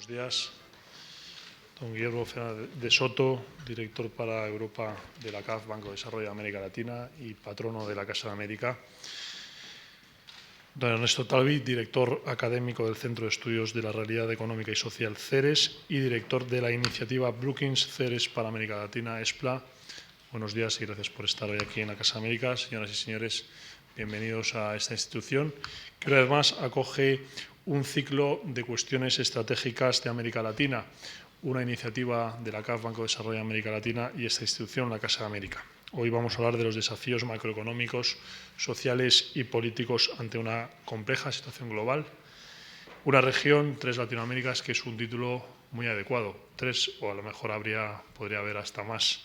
Buenos días. Don Guillermo Fernández de Soto, director para Europa de la CAF, Banco de Desarrollo de América Latina y patrono de la Casa de América. Don Ernesto Talvi, director académico del Centro de Estudios de la Realidad Económica y Social CERES y director de la iniciativa Brookings CERES para América Latina, ESPLA. Buenos días y gracias por estar hoy aquí en la Casa de América. Señoras y señores, bienvenidos a esta institución que una vez más acoge un ciclo de cuestiones estratégicas de América Latina, una iniciativa de la CAF, Banco de Desarrollo de América Latina, y esta institución, la Casa de América. Hoy vamos a hablar de los desafíos macroeconómicos, sociales y políticos ante una compleja situación global. Una región, tres Latinoaméricas, que es un título muy adecuado. Tres, o a lo mejor podría haber hasta más,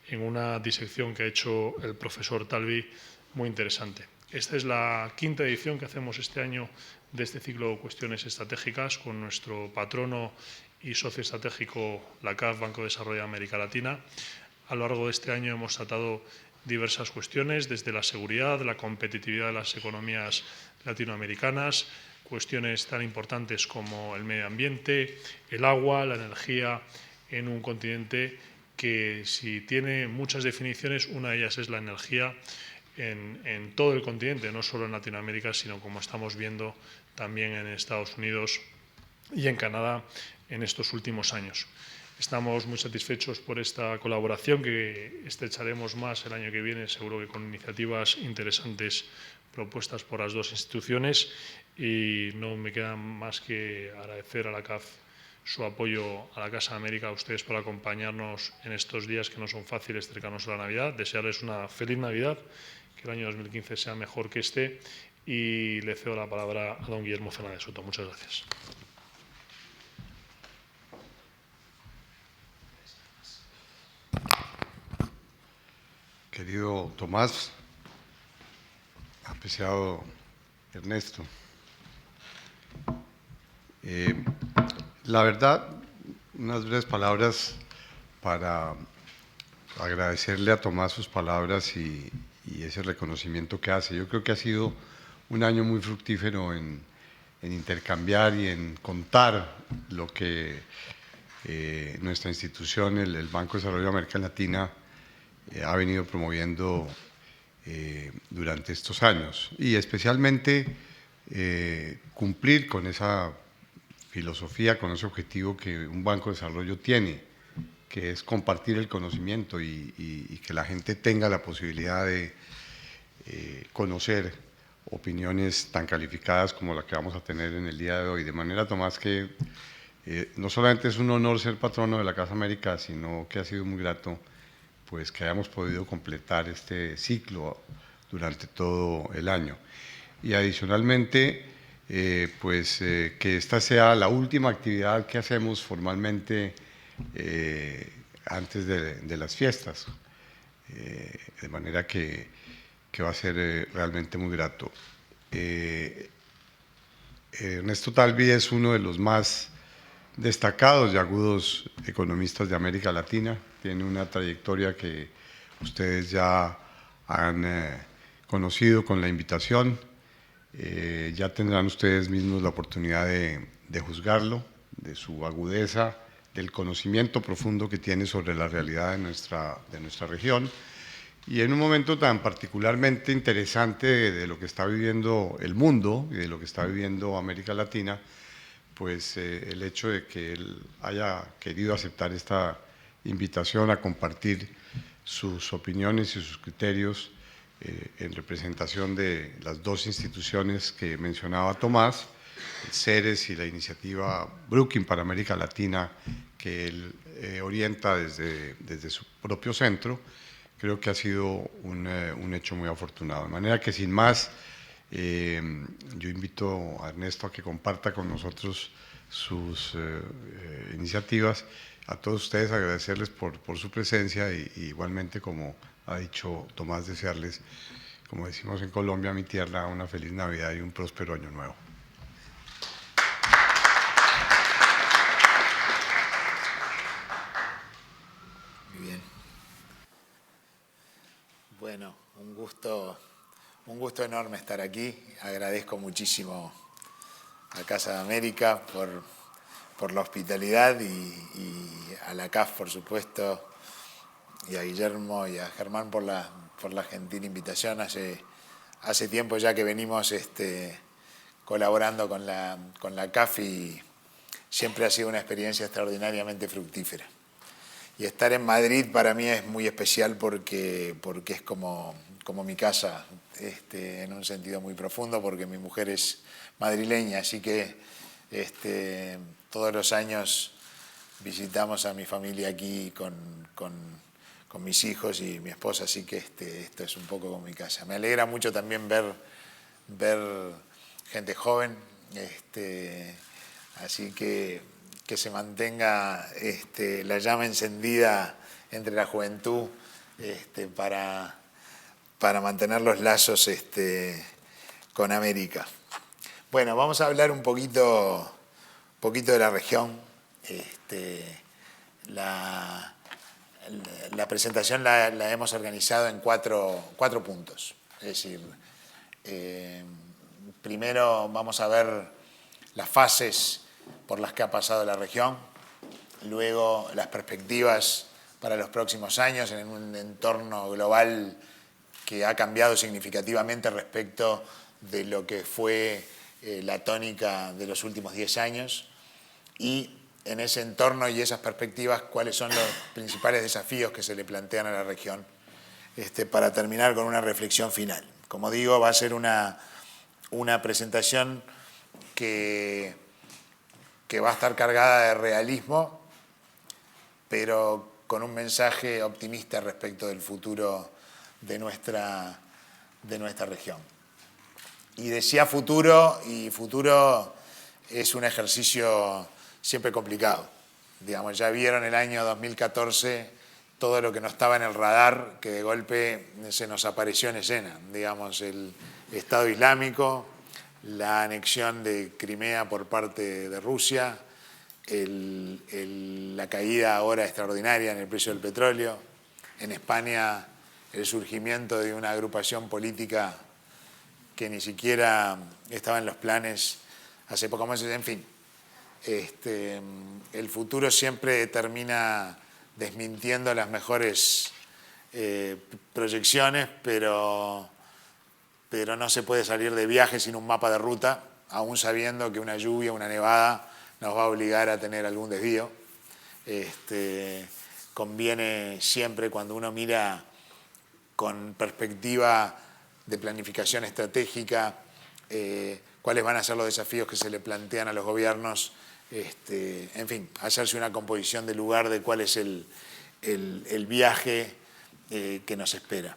en una disección que ha hecho el profesor Talvi muy interesante. Esta es la quinta edición que hacemos este año de este ciclo de cuestiones estratégicas con nuestro patrono y socio estratégico, la CAF, Banco de Desarrollo de América Latina. A lo largo de este año hemos tratado diversas cuestiones, desde la seguridad, la competitividad de las economías latinoamericanas, cuestiones tan importantes como el medio ambiente, el agua, la energía, en un continente que, si tiene muchas definiciones, una de ellas es la energía en todo el continente, no solo en Latinoamérica, sino, como estamos viendo, también en Estados Unidos y en Canadá en estos últimos años. Estamos muy satisfechos por esta colaboración, que estrecharemos más el año que viene, seguro que con iniciativas interesantes propuestas por las dos instituciones, y no me queda más que agradecer a la CAF su apoyo a la Casa de América, a ustedes por acompañarnos en estos días que no son fáciles cercanos a la Navidad, desearles una feliz Navidad, que el año 2015 sea mejor que este, y le cedo la palabra a don Guillermo Fernández Soto. Muchas gracias. Querido Tomás, apreciado Ernesto, la verdad, unas breves palabras para agradecerle a Tomás sus palabras y ese reconocimiento que hace. Yo creo que ha sido un año muy fructífero en intercambiar y en contar lo que nuestra institución, el Banco de Desarrollo de América Latina, ha venido promoviendo durante estos años, y especialmente cumplir con esa filosofía, con ese objetivo que un banco de desarrollo tiene, que es compartir el conocimiento y que la gente tenga la posibilidad de conocer opiniones tan calificadas como la que vamos a tener en el día de hoy. De manera, Tomás, que no solamente es un honor ser patrono de la Casa América, sino que ha sido muy grato pues que hayamos podido completar este ciclo durante todo el año. Y adicionalmente, que esta sea la última actividad que hacemos formalmente antes de las fiestas, de manera que va a ser realmente muy grato. Ernesto Talvi es uno de los más destacados y agudos economistas de América Latina. Tiene una trayectoria que ustedes ya han conocido con la invitación. Ya tendrán ustedes mismos la oportunidad de juzgarlo, de su agudeza, del conocimiento profundo que tiene sobre la realidad de nuestra región. Y en un momento tan particularmente interesante de lo que está viviendo el mundo y de lo que está viviendo América Latina, pues el hecho de que él haya querido aceptar esta invitación a compartir sus opiniones y sus criterios en representación de las dos instituciones que mencionaba Tomás, el CERES y la iniciativa Brookings para América Latina, que él orienta desde su propio centro, creo que ha sido un hecho muy afortunado. De manera que, sin más, yo invito a Ernesto a que comparta con nosotros sus iniciativas. A todos ustedes agradecerles por su presencia y igualmente, como ha dicho Tomás, desearles, como decimos en Colombia, mi tierra, una feliz Navidad y un próspero año nuevo. Muy bien. Bueno, un gusto enorme estar aquí. Agradezco muchísimo a Casa de América por por la hospitalidad y a la CAF, por supuesto, y a Guillermo y a Germán por la gentil invitación. Hace tiempo ya que venimos colaborando con la CAF y siempre ha sido una experiencia extraordinariamente fructífera. Y estar en Madrid para mí es muy especial porque es como mi casa, en un sentido muy profundo, porque mi mujer es madrileña, así que todos los años visitamos a mi familia aquí con mis hijos y mi esposa, así que esto es un poco como mi casa. Me alegra mucho también ver gente joven, así que se mantenga la llama encendida entre la juventud para mantener los lazos con América. Bueno, vamos a hablar un poquito de la región. La presentación la hemos organizado en cuatro puntos. Es decir, primero vamos a ver las fases por las que ha pasado la región, luego las perspectivas para los próximos años en un entorno global que ha cambiado significativamente respecto de lo que fue la tónica de los últimos 10 años, y en ese entorno y esas perspectivas, cuáles son los principales desafíos que se le plantean a la región, para terminar con una reflexión final. Como digo, va a ser una presentación que va a estar cargada de realismo, pero con un mensaje optimista respecto del futuro de nuestra región. Y decía futuro, y futuro es un ejercicio siempre complicado. Digamos, ya vieron el año 2014 todo lo que no estaba en el radar, que de golpe se nos apareció en escena. Digamos, el Estado Islámico, la anexión de Crimea por parte de Rusia, la caída ahora extraordinaria en el precio del petróleo, en España el surgimiento de una agrupación política que ni siquiera estaba en los planes hace pocos meses, en fin. El futuro siempre termina desmintiendo las mejores proyecciones, pero no se puede salir de viaje sin un mapa de ruta, aún sabiendo que una lluvia, una nevada, nos va a obligar a tener algún desvío. Conviene siempre, cuando uno mira con perspectiva de planificación estratégica, cuáles van a ser los desafíos que se le plantean a los gobiernos, en fin, hacerse una composición del lugar de cuál es el viaje que nos espera.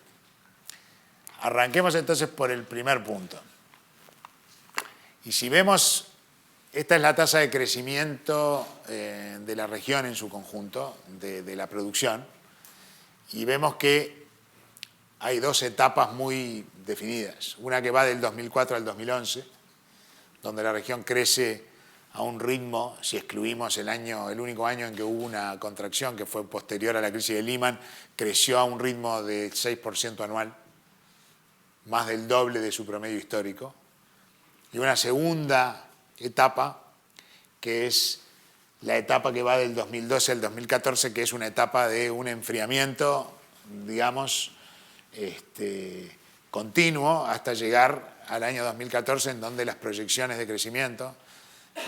Arranquemos entonces por el primer punto. Y si vemos, esta es la tasa de crecimiento de la región en su conjunto, de la producción, y vemos que hay dos etapas muy definidas. Una que va del 2004 al 2011, donde la región crece a un ritmo, si excluimos el único año en que hubo una contracción, que fue posterior a la crisis de Lehman, creció a un ritmo de 6% anual, más del doble de su promedio histórico. Y una segunda etapa, que es la etapa que va del 2012 al 2014, que es una etapa de un enfriamiento, digamos, continuo, hasta llegar al año 2014, en donde las proyecciones de crecimiento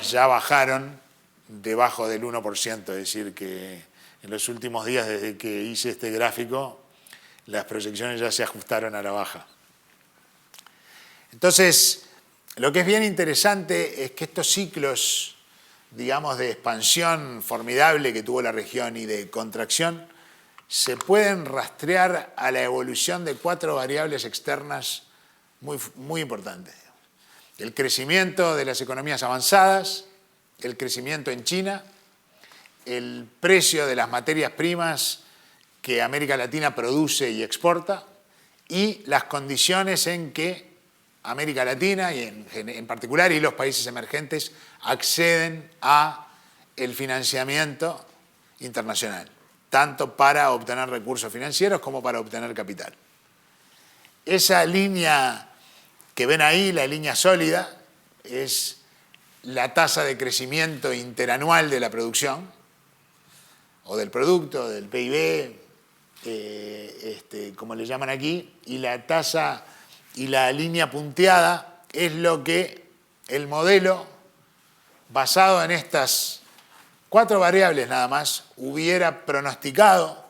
ya bajaron debajo del 1%, es decir, que en los últimos días, desde que hice este gráfico, las proyecciones ya se ajustaron a la baja. Entonces, lo que es bien interesante es que estos ciclos, digamos, de expansión formidable que tuvo la región y de contracción, se pueden rastrear a la evolución de 4 variables externas muy importantes. El crecimiento de las economías avanzadas, el crecimiento en China, el precio de las materias primas que América Latina produce y exporta, y las condiciones en que América Latina, y en particular, y los países emergentes, acceden a el financiamiento internacional, tanto para obtener recursos financieros como para obtener capital. Esa línea que ven ahí, la línea sólida, es la tasa de crecimiento interanual de la producción, o del producto, del PIB, como le llaman aquí, y la tasa y la línea punteada es lo que el modelo, basado en estas 4 variables nada más, hubiera pronosticado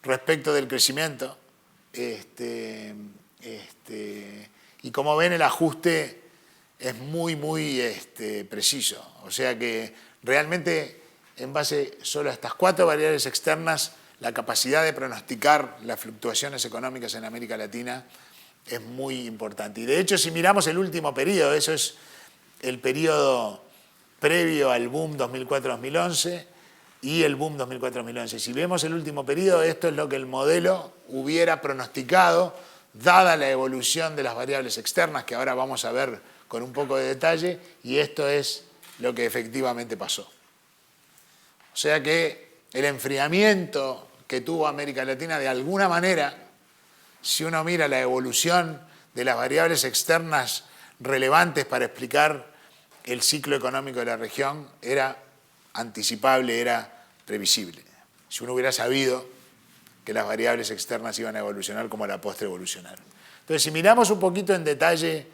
respecto del crecimiento. Y como ven, el ajuste es muy preciso. O sea que realmente, en base solo a estas 4 variables externas, la capacidad de pronosticar las fluctuaciones económicas en América Latina es muy importante. Y de hecho, si miramos el último periodo, eso es el periodo previo al boom 2004-2011 y el boom 2004-2011. Si vemos el último periodo, esto es lo que el modelo hubiera pronosticado, dada la evolución de las variables externas, que ahora vamos a ver con un poco de detalle, y esto es lo que efectivamente pasó. O sea que el enfriamiento que tuvo América Latina, de alguna manera, si uno mira la evolución de las variables externas relevantes para explicar el ciclo económico de la región, era anticipable, era previsible. Si uno hubiera sabido que las variables externas iban a evolucionar como a la postre evolucionaron. Entonces, si miramos un poquito en detalle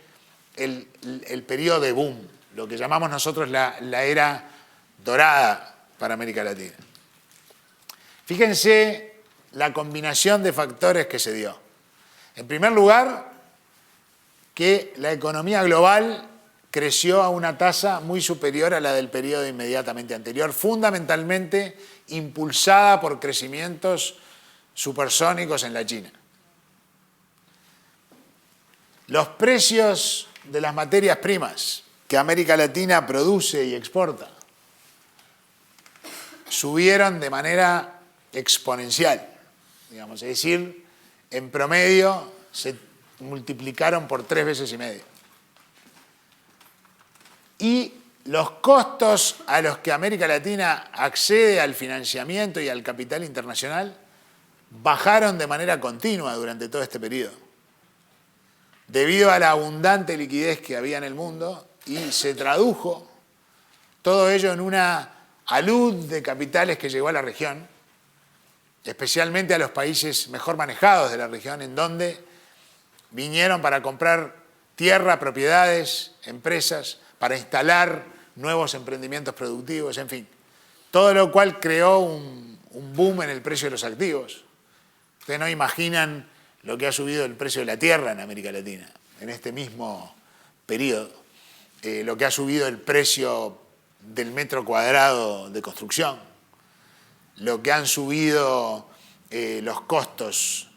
el periodo de boom, lo que llamamos nosotros la era dorada para América Latina. Fíjense la combinación de factores que se dio. En primer lugar, que la economía global creció a una tasa muy superior a la del periodo inmediatamente anterior, fundamentalmente impulsada por crecimientos supersónicos en la China. Los precios de las materias primas que América Latina produce y exporta subieron de manera exponencial, digamos, es decir, en promedio se multiplicaron por 3,5 veces. Y los costos a los que América Latina accede al financiamiento y al capital internacional bajaron de manera continua durante todo este periodo, debido a la abundante liquidez que había en el mundo, y se tradujo todo ello en una alud de capitales que llegó a la región, especialmente a los países mejor manejados de la región, en donde vinieron para comprar tierra, propiedades, empresas, para instalar nuevos emprendimientos productivos, en fin. Todo lo cual creó un boom en el precio de los activos. Ustedes no imaginan lo que ha subido el precio de la tierra en América Latina en este mismo periodo, lo que ha subido el precio del metro cuadrado de construcción, lo que han subido los costos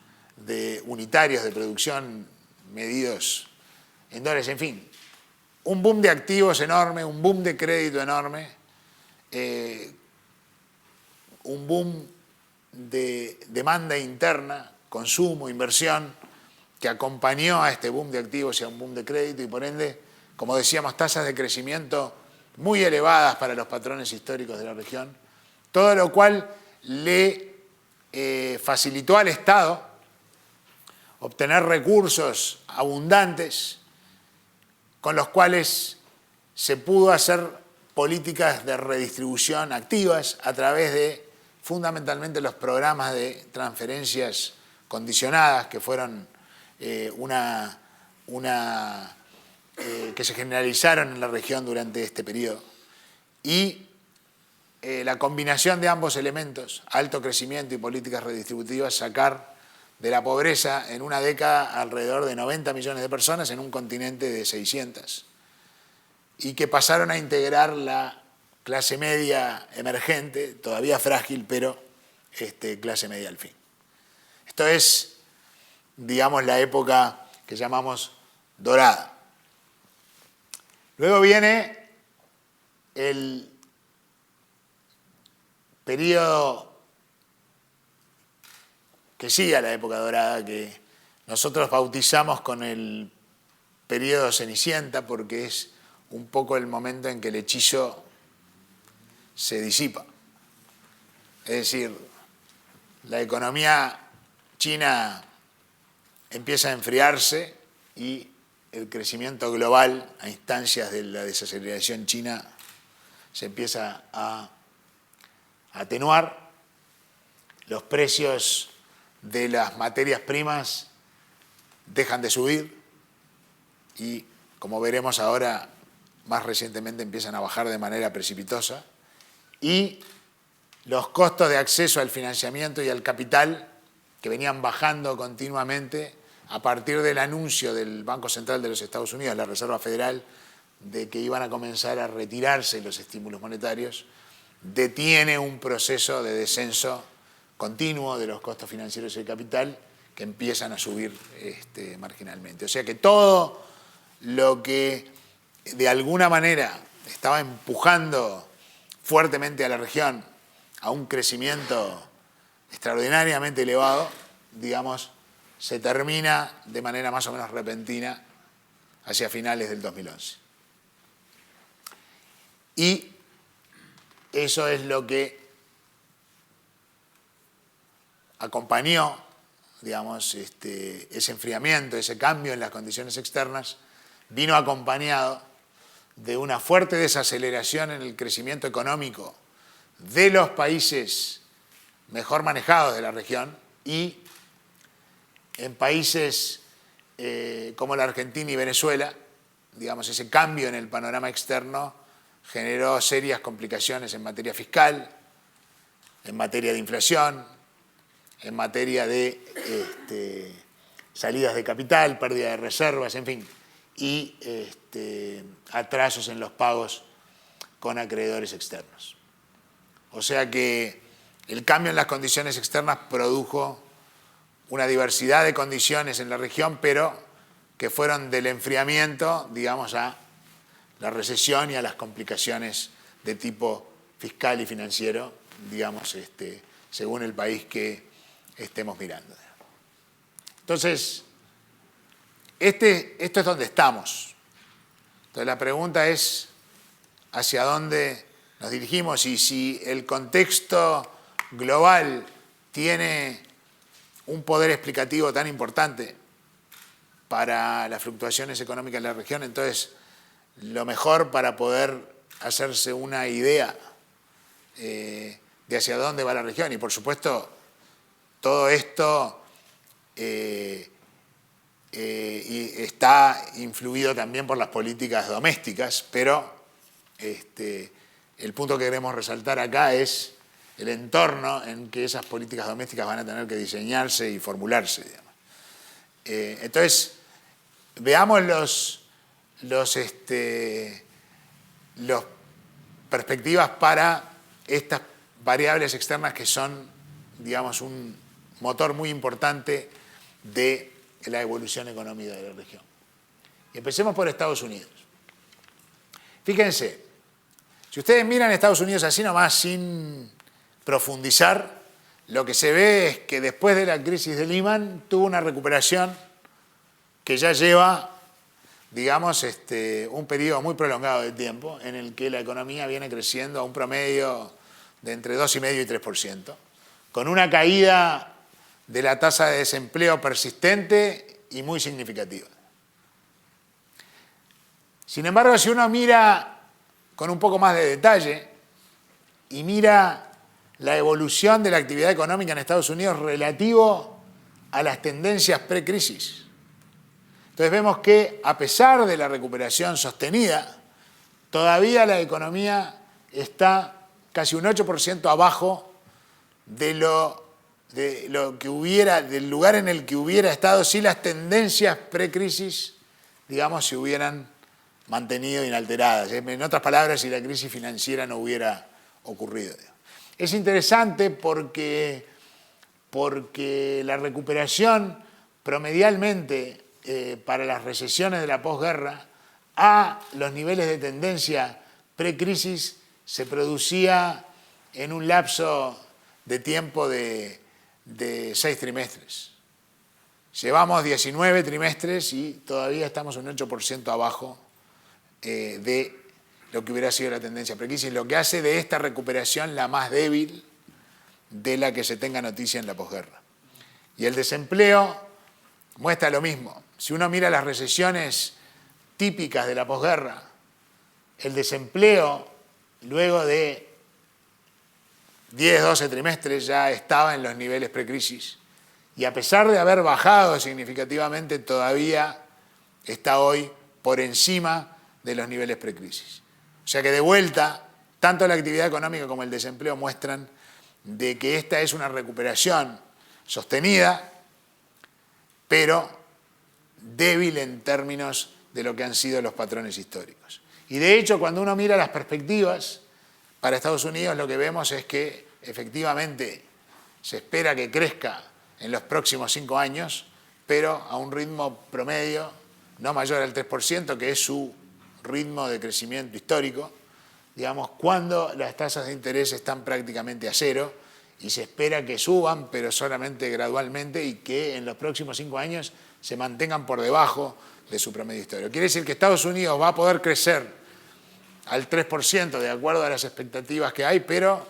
unitarios de producción medidos en dólares, en fin. Un boom de activos enorme, un boom de crédito enorme, un boom de demanda interna, consumo, inversión, que acompañó a este boom de activos y a un boom de crédito, y por ende, como decíamos, tasas de crecimiento muy elevadas para los patrones históricos de la región, todo lo cual le facilitó al Estado obtener recursos abundantes con los cuales se pudo hacer políticas de redistribución activas a través de fundamentalmente los programas de transferencias condicionadas, que fueron que se generalizaron en la región durante este periodo. Y la combinación de ambos elementos, alto crecimiento y políticas redistributivas, sacar de la pobreza en una década alrededor de 90 millones de personas en un continente de 600, y que pasaron a integrar la clase media emergente, todavía frágil, pero clase media al fin. Esto es, digamos, la época que llamamos dorada. Luego viene el periodo que sigue a la época dorada, que nosotros bautizamos con el periodo Cenicienta, porque es un poco el momento en que el hechizo se disipa. Es decir, la economía china empieza a enfriarse y el crecimiento global a instancias de la desaceleración china se empieza a atenuar, los precios de las materias primas dejan de subir y, como veremos ahora, más recientemente empiezan a bajar de manera precipitosa, y los costos de acceso al financiamiento y al capital, que venían bajando continuamente a partir del anuncio del Banco Central de los Estados Unidos, la Reserva Federal, de que iban a comenzar a retirarse los estímulos monetarios, detiene un proceso de descenso continuo de los costos financieros y de capital que empiezan a subir marginalmente. O sea que todo lo que de alguna manera estaba empujando fuertemente a la región a un crecimiento extraordinariamente elevado, digamos, se termina de manera más o menos repentina hacia finales del 2011. Y eso es lo que acompañó, digamos, ese enfriamiento, ese cambio en las condiciones externas, vino acompañado de una fuerte desaceleración en el crecimiento económico de los países mejor manejados de la región, y en países como la Argentina y Venezuela, digamos, ese cambio en el panorama externo generó serias complicaciones en materia fiscal, en materia de inflación, en materia de salidas de capital, pérdida de reservas, en fin, y atrasos en los pagos con acreedores externos. O sea que el cambio en las condiciones externas produjo una diversidad de condiciones en la región, pero que fueron del enfriamiento, digamos, a la recesión y a las complicaciones de tipo fiscal y financiero, digamos, según el país que estemos mirando. Entonces, esto es donde estamos. Entonces la pregunta es hacia dónde nos dirigimos, y si el contexto global tiene un poder explicativo tan importante para las fluctuaciones económicas de la región, entonces lo mejor para poder hacerse una idea de hacia dónde va la región, y por supuesto todo esto está influido también por las políticas domésticas, pero el punto que queremos resaltar acá es el entorno en que esas políticas domésticas van a tener que diseñarse y formularse, digamos. Entonces, veamos los perspectivas para estas variables externas que son, digamos, un motor muy importante de la evolución económica de la región. Y empecemos por Estados Unidos. Fíjense, si ustedes miran Estados Unidos así nomás, sin profundizar, lo que se ve es que después de la crisis de Lehman tuvo una recuperación que ya lleva, digamos, un periodo muy prolongado de tiempo en el que la economía viene creciendo a un promedio de entre 2,5 y 3%, con una caída de la tasa de desempleo persistente y muy significativa. Sin embargo, si uno mira con un poco más de detalle y mira la evolución de la actividad económica en Estados Unidos relativo a las tendencias precrisis, entonces vemos que, a pesar de la recuperación sostenida, todavía la economía está casi un 8% abajo de lo que hubiera, del lugar en el que hubiera estado si las tendencias precrisis, digamos, se hubieran mantenido inalteradas. En otras palabras, si la crisis financiera no hubiera ocurrido. Es interesante porque la recuperación promedialmente para las recesiones de la posguerra a los niveles de tendencia precrisis se producía en un lapso de tiempo de 6 trimestres. Llevamos 19 trimestres y todavía estamos un 8% abajo de lo que hubiera sido la tendencia precrisis, lo que hace de esta recuperación la más débil de la que se tenga noticia en la posguerra. Y el desempleo muestra lo mismo. Si uno mira las recesiones típicas de la posguerra, el desempleo luego de 10, 12 trimestres ya estaba en los niveles precrisis y a pesar de haber bajado significativamente todavía está hoy por encima de los niveles precrisis. O sea que de vuelta, tanto la actividad económica como el desempleo muestran de que esta es una recuperación sostenida, pero débil en términos de lo que han sido los patrones históricos. Y de hecho, cuando uno mira las perspectivas para Estados Unidos, lo que vemos es que efectivamente se espera que crezca en los próximos 5 años, pero a un ritmo promedio no mayor al 3%, que es su ritmo de crecimiento histórico, digamos, cuando las tasas de interés están prácticamente a cero y se espera que suban, pero solamente gradualmente y que en los próximos 5 años se mantengan por debajo de su promedio histórico. Quiere decir que Estados Unidos va a poder crecer al 3% de acuerdo a las expectativas que hay, pero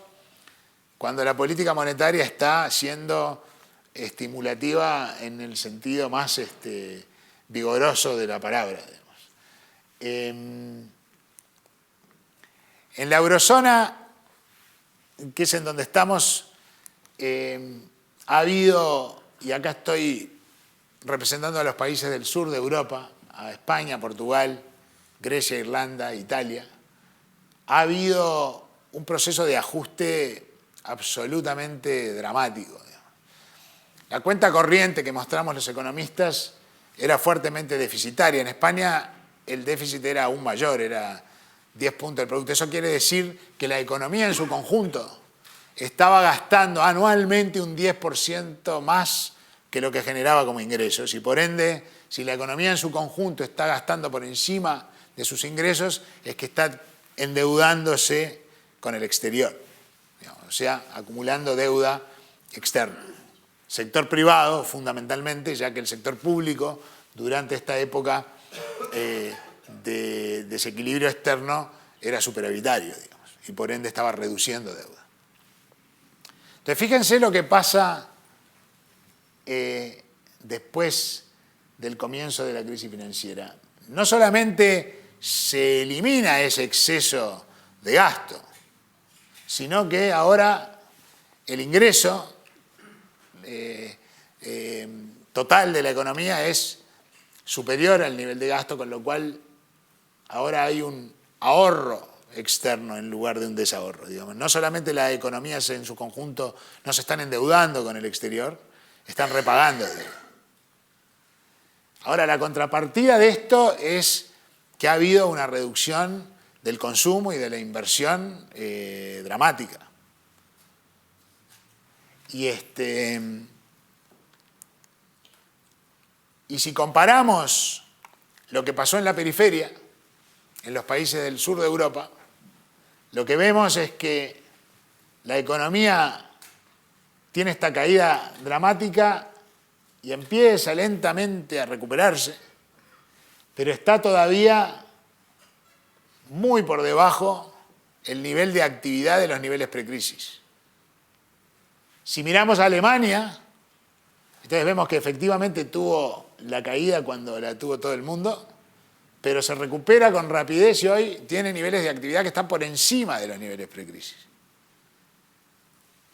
cuando la política monetaria está siendo estimulativa en el sentido más vigoroso de la palabra. En la eurozona, que es en donde estamos, ha habido, y acá estoy representando a los países del sur de Europa, a España, Portugal, Grecia, Irlanda, Italia, ha habido un proceso de ajuste absolutamente dramático. La cuenta corriente que mostramos los economistas era fuertemente deficitaria. En España el déficit era aún mayor, era 10 puntos del producto. Eso quiere decir que la economía en su conjunto estaba gastando anualmente un 10% más que lo que generaba como ingresos. Y por ende, si la economía en su conjunto está gastando por encima de sus ingresos, es que está endeudándose con el exterior, digamos, o sea, acumulando deuda externa. Sector privado, fundamentalmente, ya que el sector público, durante esta época de desequilibrio externo, era superavitario, digamos, y por ende estaba reduciendo deuda. Entonces, fíjense lo que pasa después del comienzo de la crisis financiera. No solamente se elimina ese exceso de gasto, sino que ahora el ingreso total de la economía es superior al nivel de gasto, con lo cual ahora hay un ahorro externo en lugar de un desahorro, digamos. No solamente las economías en su conjunto no se están endeudando con el exterior, están repagando deuda. Ahora, la contrapartida de esto es que ha habido una reducción del consumo y de la inversión dramática. Y si comparamos lo que pasó en la periferia, en los países del sur de Europa, lo que vemos es que la economía tiene esta caída dramática y empieza lentamente a recuperarse, pero está todavía muy por debajo el nivel de actividad de los niveles precrisis. Si miramos a Alemania, entonces vemos que efectivamente tuvo la caída cuando la tuvo todo el mundo, pero se recupera con rapidez y hoy tiene niveles de actividad que están por encima de los niveles precrisis.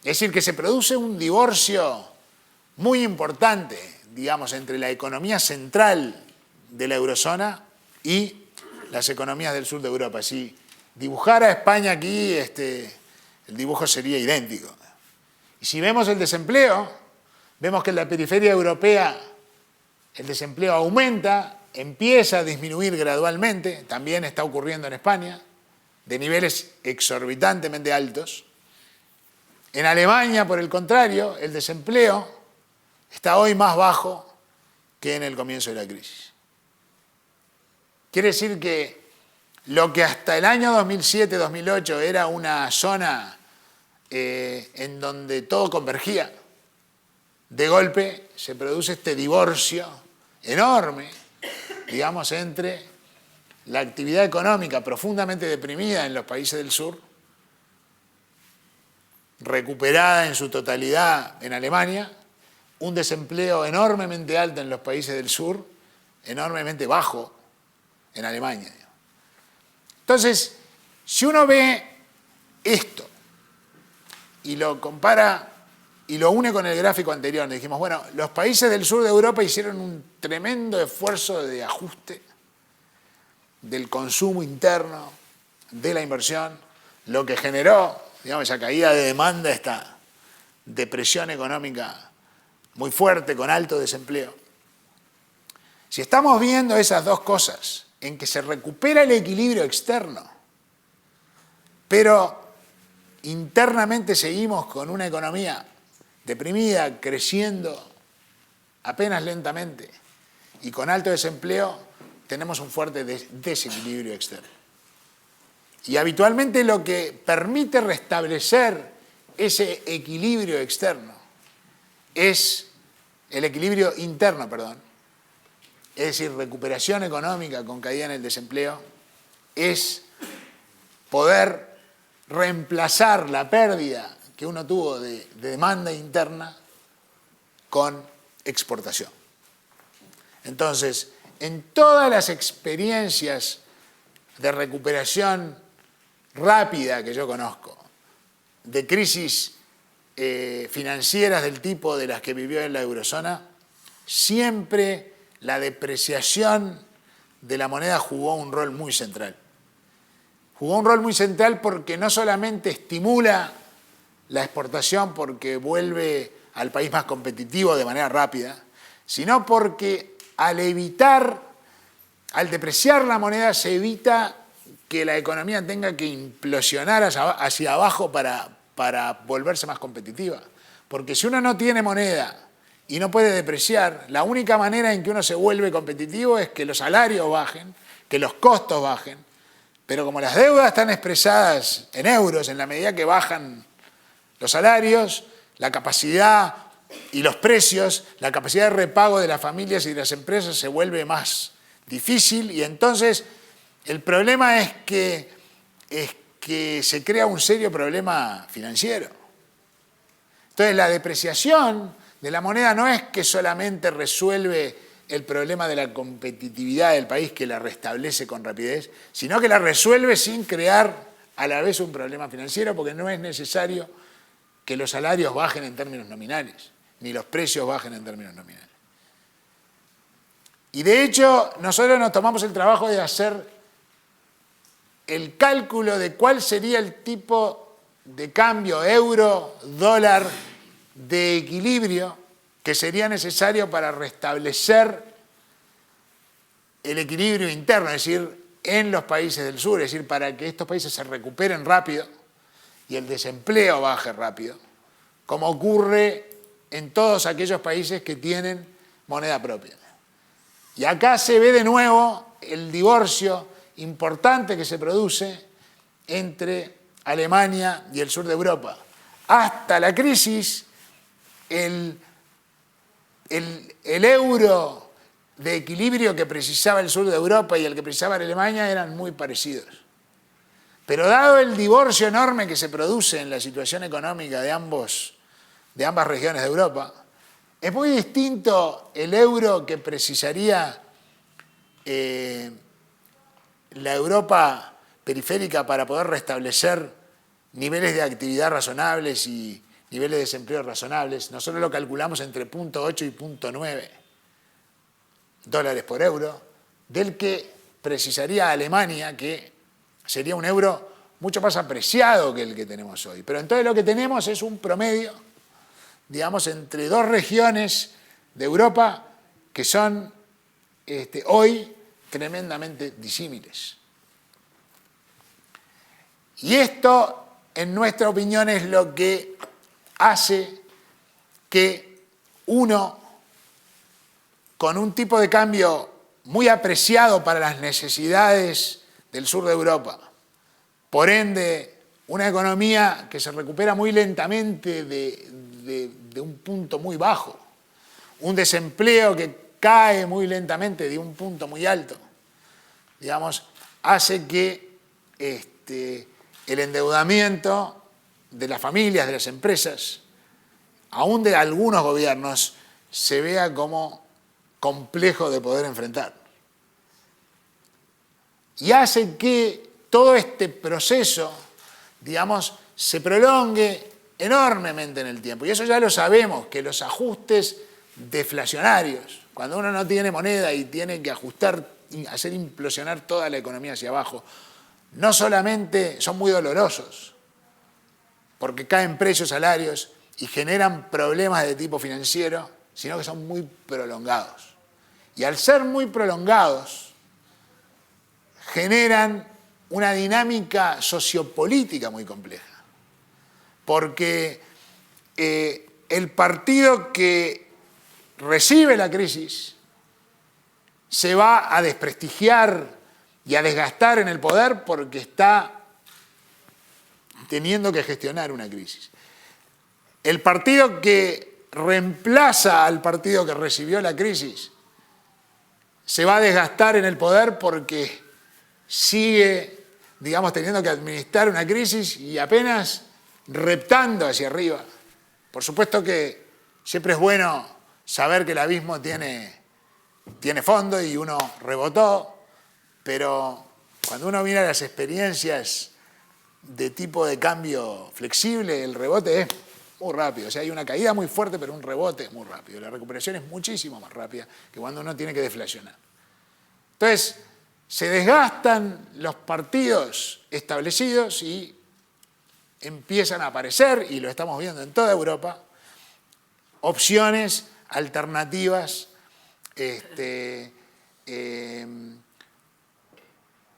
Es decir, que se produce un divorcio muy importante, digamos, entre la economía central de la eurozona y las economías del sur de Europa. Si dibujara España aquí, el dibujo sería idéntico. Y si vemos el desempleo, vemos que en la periferia europea el desempleo aumenta, empieza a disminuir gradualmente, también está ocurriendo en España, de niveles exorbitantemente altos. En Alemania, por el contrario, el desempleo está hoy más bajo que en el comienzo de la crisis. Quiere decir que lo que hasta el año 2007-2008 era una zona en donde todo convergía, de golpe se produce este divorcio enorme, digamos, entre la actividad económica profundamente deprimida en los países del sur, recuperada en su totalidad en Alemania, un desempleo enormemente alto en los países del sur, enormemente bajo en Alemania. Entonces, si uno ve esto y lo compara y lo une con el gráfico anterior, dijimos, bueno, los países del sur de Europa hicieron un tremendo esfuerzo de ajuste del consumo interno, de la inversión, lo que generó, digamos, esa caída de demanda, esta depresión económica muy fuerte, con alto desempleo. Si estamos viendo esas dos cosas, en que se recupera el equilibrio externo, pero internamente seguimos con una economía deprimida, creciendo apenas lentamente y con alto desempleo, tenemos un fuerte desequilibrio externo. Y habitualmente lo que permite restablecer ese equilibrio externo es el equilibrio interno, perdón, es decir, recuperación económica con caída en el desempleo, es poder reemplazar la pérdida que uno tuvo de demanda interna con exportación. Entonces, en todas las experiencias de recuperación rápida que yo conozco, de crisis financieras del tipo de las que vivió en la eurozona, siempre la depreciación de la moneda jugó un rol muy central. Jugó un rol muy central porque no solamente estimula la exportación porque vuelve al país más competitivo de manera rápida, sino porque al depreciar la moneda se evita que la economía tenga que implosionar hacia abajo para volverse más competitiva. Porque si uno no tiene moneda y no puede depreciar, la única manera en que uno se vuelve competitivo es que los salarios bajen, que los costos bajen, pero como las deudas están expresadas en euros, en la medida que bajan los salarios, la capacidad y los precios, la capacidad de repago de las familias y de las empresas se vuelve más difícil y entonces el problema es que se crea un serio problema financiero. Entonces la depreciación de la moneda no es que solamente resuelve el problema de la competitividad del país, que la restablece con rapidez, sino que la resuelve sin crear a la vez un problema financiero, porque no es necesario que los salarios bajen en términos nominales, ni los precios bajen en términos nominales. Y de hecho, nosotros nos tomamos el trabajo de hacer el cálculo de cuál sería el tipo de cambio euro-dólar de equilibrio que sería necesario para restablecer el equilibrio interno, es decir, en los países del sur, es decir, para que estos países se recuperen rápido y el desempleo baje rápido, como ocurre en todos aquellos países que tienen moneda propia. Y acá se ve de nuevo el divorcio importante que se produce entre Alemania y el sur de Europa. Hasta la crisis, el euro de equilibrio que precisaba el sur de Europa y el que precisaba Alemania eran muy parecidos. Pero dado el divorcio enorme que se produce en la situación económica de ambas regiones de Europa, es muy distinto el euro que precisaría la Europa periférica para poder restablecer niveles de actividad razonables y niveles de desempleo razonables. Nosotros lo calculamos entre 0,8 y 0,9 dólares por euro, del que precisaría Alemania, que sería un euro mucho más apreciado que el que tenemos hoy. Pero entonces lo que tenemos es un promedio, digamos, entre dos regiones de Europa que son hoy tremendamente disímiles. Y esto, en nuestra opinión, es lo que hace que uno, con un tipo de cambio muy apreciado para las necesidades del sur de Europa, por ende, una economía que se recupera muy lentamente de un punto muy bajo, un desempleo que cae muy lentamente de un punto muy alto, digamos, hace que el endeudamiento de las familias, de las empresas, aún de algunos gobiernos, se vea como complejo de poder enfrentar. y hace que todo este proceso, digamos, se prolongue enormemente en el tiempo. Y eso ya lo sabemos, que los ajustes deflacionarios, cuando uno no tiene moneda y tiene que ajustar, hacer implosionar toda la economía hacia abajo, no solamente son muy dolorosos, porque caen precios, salarios y generan problemas de tipo financiero, sino que son muy prolongados. Y al ser muy prolongados, generan una dinámica sociopolítica muy compleja. Porque el partido que recibe la crisis se va a desprestigiar y a desgastar en el poder porque está teniendo que gestionar una crisis. El partido que reemplaza al partido que recibió la crisis se va a desgastar en el poder porque sigue, digamos, teniendo que administrar una crisis y apenas reptando hacia arriba. Por supuesto que siempre es bueno saber que el abismo tiene fondo y uno rebotó, pero cuando uno mira las experiencias de tipo de cambio flexible, el rebote es muy rápido. O sea, hay una caída muy fuerte, pero un rebote es muy rápido. La recuperación es muchísimo más rápida que cuando uno tiene que deflacionar. Entonces, se desgastan los partidos establecidos y empiezan a aparecer, y lo estamos viendo en toda Europa, opciones alternativas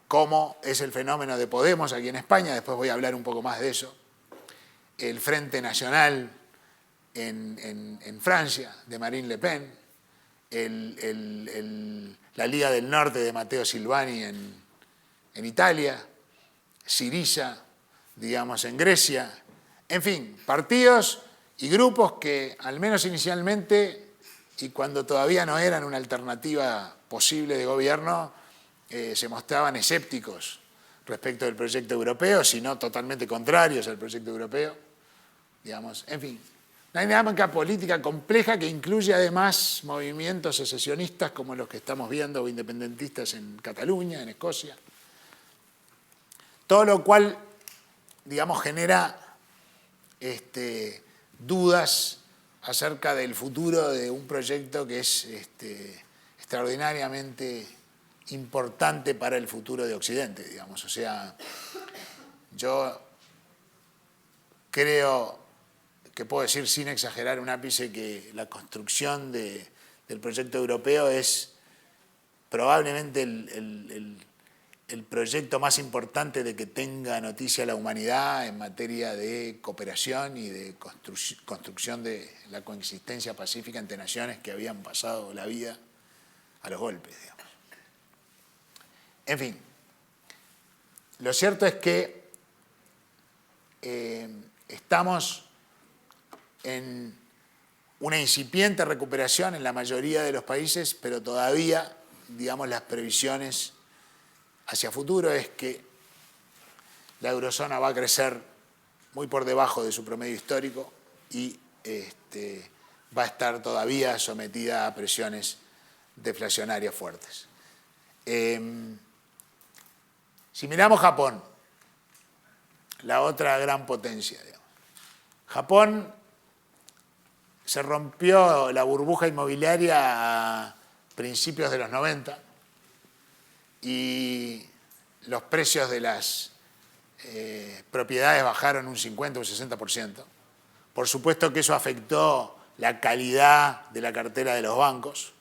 como es el fenómeno de Podemos aquí en España, después voy a hablar un poco más de eso, el Frente Nacional en Francia, de Marine Le Pen, la Liga del Norte de Matteo Silvani en Italia, Syriza, digamos, en Grecia, en fin, partidos y grupos que, al menos inicialmente, y cuando todavía no eran una alternativa posible de gobierno, se mostraban escépticos respecto del proyecto europeo, sino totalmente contrarios al proyecto europeo, digamos, en fin. Una dinámica política compleja que incluye además movimientos secesionistas como los que estamos viendo, o independentistas en Cataluña, en Escocia. Todo lo cual, digamos, genera dudas acerca del futuro de un proyecto que es extraordinariamente importante para el futuro de Occidente, digamos. O sea, yo creo que puedo decir sin exagerar un ápice que la construcción del proyecto europeo es probablemente el proyecto más importante de que tenga noticia la humanidad en materia de cooperación y de construcción de la coexistencia pacífica entre naciones que habían pasado la vida a los golpes, digamos. En fin, lo cierto es que estamos en una incipiente recuperación en la mayoría de los países, pero todavía, digamos, las previsiones hacia futuro es que la eurozona va a crecer muy por debajo de su promedio histórico y va a estar todavía sometida a presiones deflacionarias fuertes. Si miramos Japón, la otra gran potencia, digamos. Japón se rompió la burbuja inmobiliaria a principios de los 90 y los precios de las propiedades bajaron un 50 o un 60%. Por supuesto que eso afectó la calidad de la cartera de los bancos,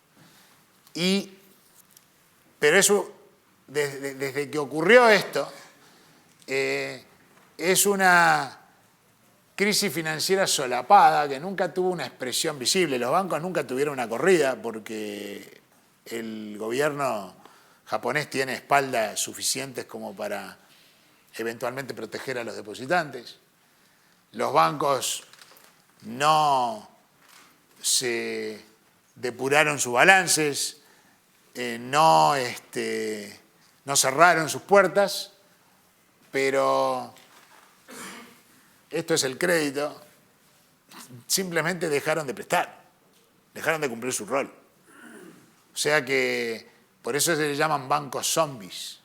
pero eso, desde que ocurrió esto, es una crisis financiera solapada que nunca tuvo una expresión visible. Los bancos nunca tuvieron una corrida porque el gobierno japonés tiene espaldas suficientes como para eventualmente proteger a los depositantes. Los bancos no se depuraron sus balances, no cerraron sus puertas, pero esto es el crédito, simplemente dejaron de prestar, dejaron de cumplir su rol. O sea que por eso se le llaman bancos zombies.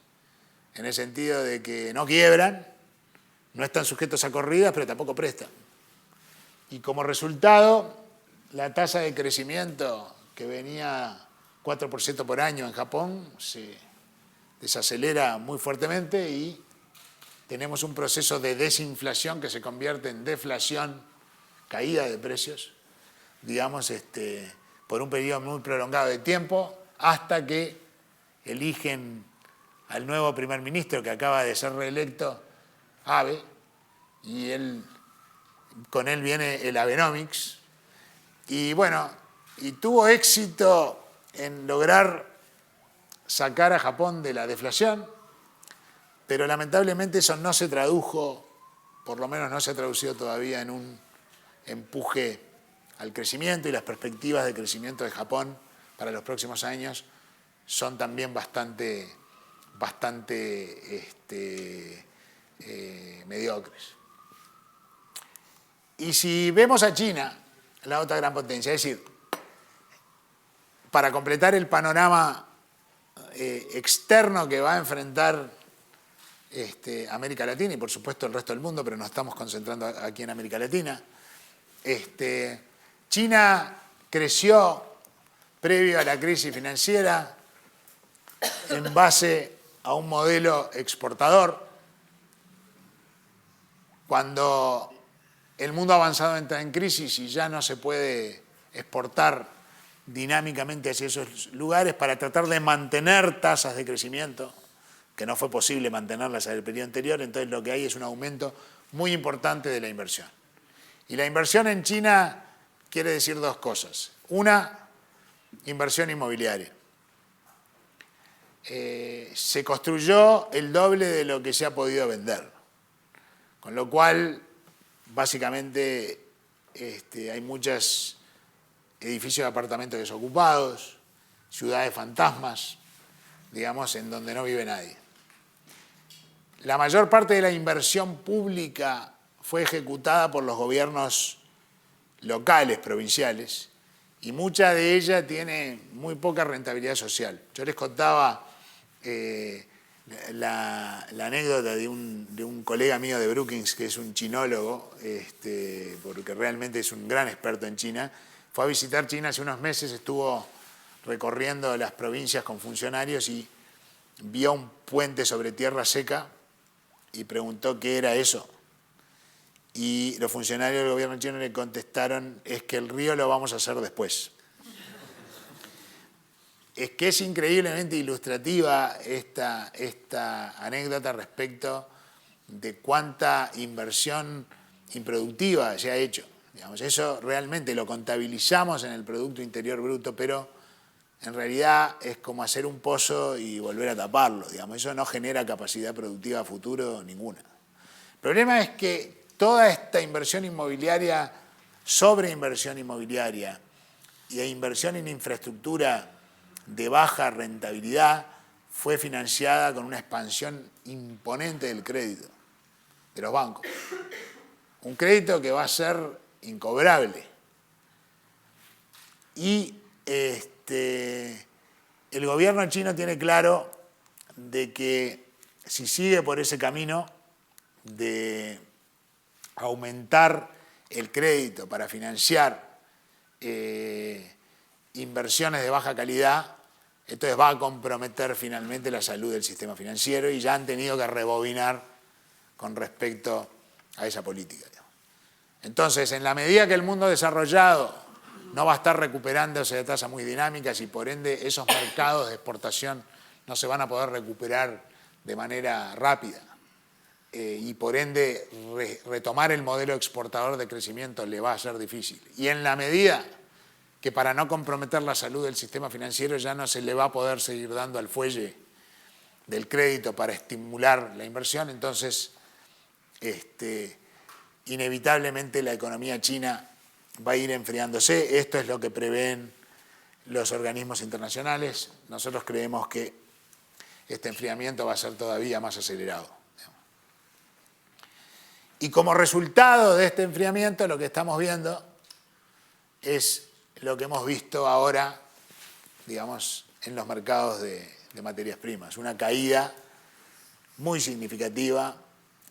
en el sentido de que no quiebran, no están sujetos a corridas, pero tampoco prestan. Y como resultado, la tasa de crecimiento que venía 4% por año en Japón se desacelera muy fuertemente y tenemos un proceso de desinflación que se convierte en deflación, caída de precios, digamos, por un periodo muy prolongado de tiempo, hasta que eligen al nuevo primer ministro que acaba de ser reelecto, Abe, y con él viene el Abenomics, y bueno, y tuvo éxito en lograr sacar a Japón de la deflación, pero lamentablemente eso no se tradujo, por lo menos no se ha traducido todavía en un empuje al crecimiento, y las perspectivas de crecimiento de Japón para los próximos años son también bastante mediocres. Y si vemos a China, la otra gran potencia, es decir, para completar el panorama externo que va a enfrentar América Latina y por supuesto el resto del mundo, pero nos estamos concentrando aquí en América Latina, China creció previo a la crisis financiera en base a un modelo exportador. Cuando el mundo avanzado entra en crisis y ya no se puede exportar dinámicamente hacia esos lugares para tratar de mantener tasas de crecimiento, que no fue posible mantenerlas en el periodo anterior, entonces lo que hay es un aumento muy importante de la inversión. Y la inversión en China quiere decir dos cosas. Una, inversión inmobiliaria. Se construyó el doble de lo que se ha podido vender, con lo cual básicamente hay muchos edificios de apartamentos desocupados, ciudades fantasmas, digamos, en donde no vive nadie. La mayor parte de la inversión pública fue ejecutada por los gobiernos locales, provinciales, y mucha de ella tiene muy poca rentabilidad social. Yo les contaba la anécdota de un colega mío de Brookings, que es un chinólogo, porque realmente es un gran experto en China. Fue a visitar China hace unos meses, estuvo recorriendo las provincias con funcionarios y vio un puente sobre tierra seca y preguntó qué era eso. Y los funcionarios del gobierno chino le contestaron, es que el río lo vamos a hacer después. Es que es increíblemente ilustrativa esta anécdota respecto de cuánta inversión improductiva se ha hecho. Digamos, eso realmente lo contabilizamos en el Producto Interior Bruto, pero en realidad es como hacer un pozo y volver a taparlo. Digamos, eso no genera capacidad productiva a futuro ninguna. El problema es que toda esta inversión inmobiliaria, sobreinversión inmobiliaria e inversión en infraestructura de baja rentabilidad fue financiada con una expansión imponente del crédito de los bancos. Un crédito que va a ser incobrable. Y el gobierno chino tiene claro de que si sigue por ese camino de aumentar el crédito para financiar inversiones de baja calidad, entonces va a comprometer finalmente la salud del sistema financiero y ya han tenido que rebobinar con respecto a esa política. Entonces, en la medida que el mundo desarrollado no va a estar recuperándose de tasas muy dinámicas y por ende esos mercados de exportación no se van a poder recuperar de manera rápida y por ende retomar el modelo exportador de crecimiento le va a ser difícil. Y en la medida que para no comprometer la salud del sistema financiero ya no se le va a poder seguir dando al fuelle del crédito para estimular la inversión, entonces inevitablemente la economía china va a ir enfriándose. Esto es lo que prevén los organismos internacionales. Nosotros creemos que este enfriamiento va a ser todavía más acelerado. Y como resultado de este enfriamiento, lo que estamos viendo es lo que hemos visto ahora, digamos, en los mercados de materias primas. Una caída muy significativa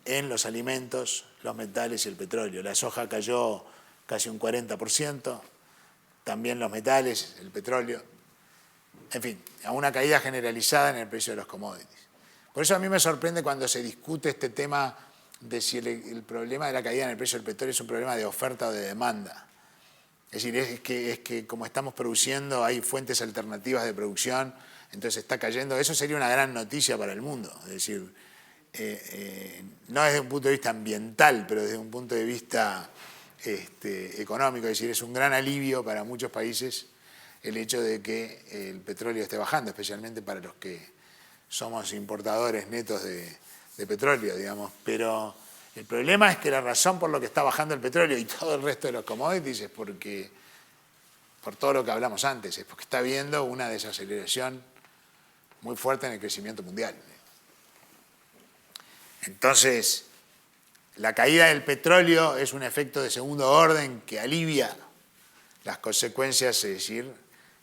en los alimentos, los metales y el petróleo. La soja cayó casi un 40%, también los metales, el petróleo, en fin, a una caída generalizada en el precio de los commodities. Por eso a mí me sorprende cuando se discute este tema de si el problema de la caída en el precio del petróleo es un problema de oferta o de demanda. Es decir, es que como estamos produciendo, hay fuentes alternativas de producción, entonces está cayendo. Eso sería una gran noticia para el mundo. Es decir, no desde un punto de vista ambiental, pero desde un punto de vista económico. Es decir, es un gran alivio para muchos países el hecho de que el petróleo esté bajando, especialmente para los que somos importadores netos de petróleo, digamos. Pero el problema es que la razón por lo que está bajando el petróleo y todo el resto de los commodities es por todo lo que hablamos antes, es porque está habiendo una desaceleración muy fuerte en el crecimiento mundial. Entonces, la caída del petróleo es un efecto de segundo orden que alivia las consecuencias, es decir,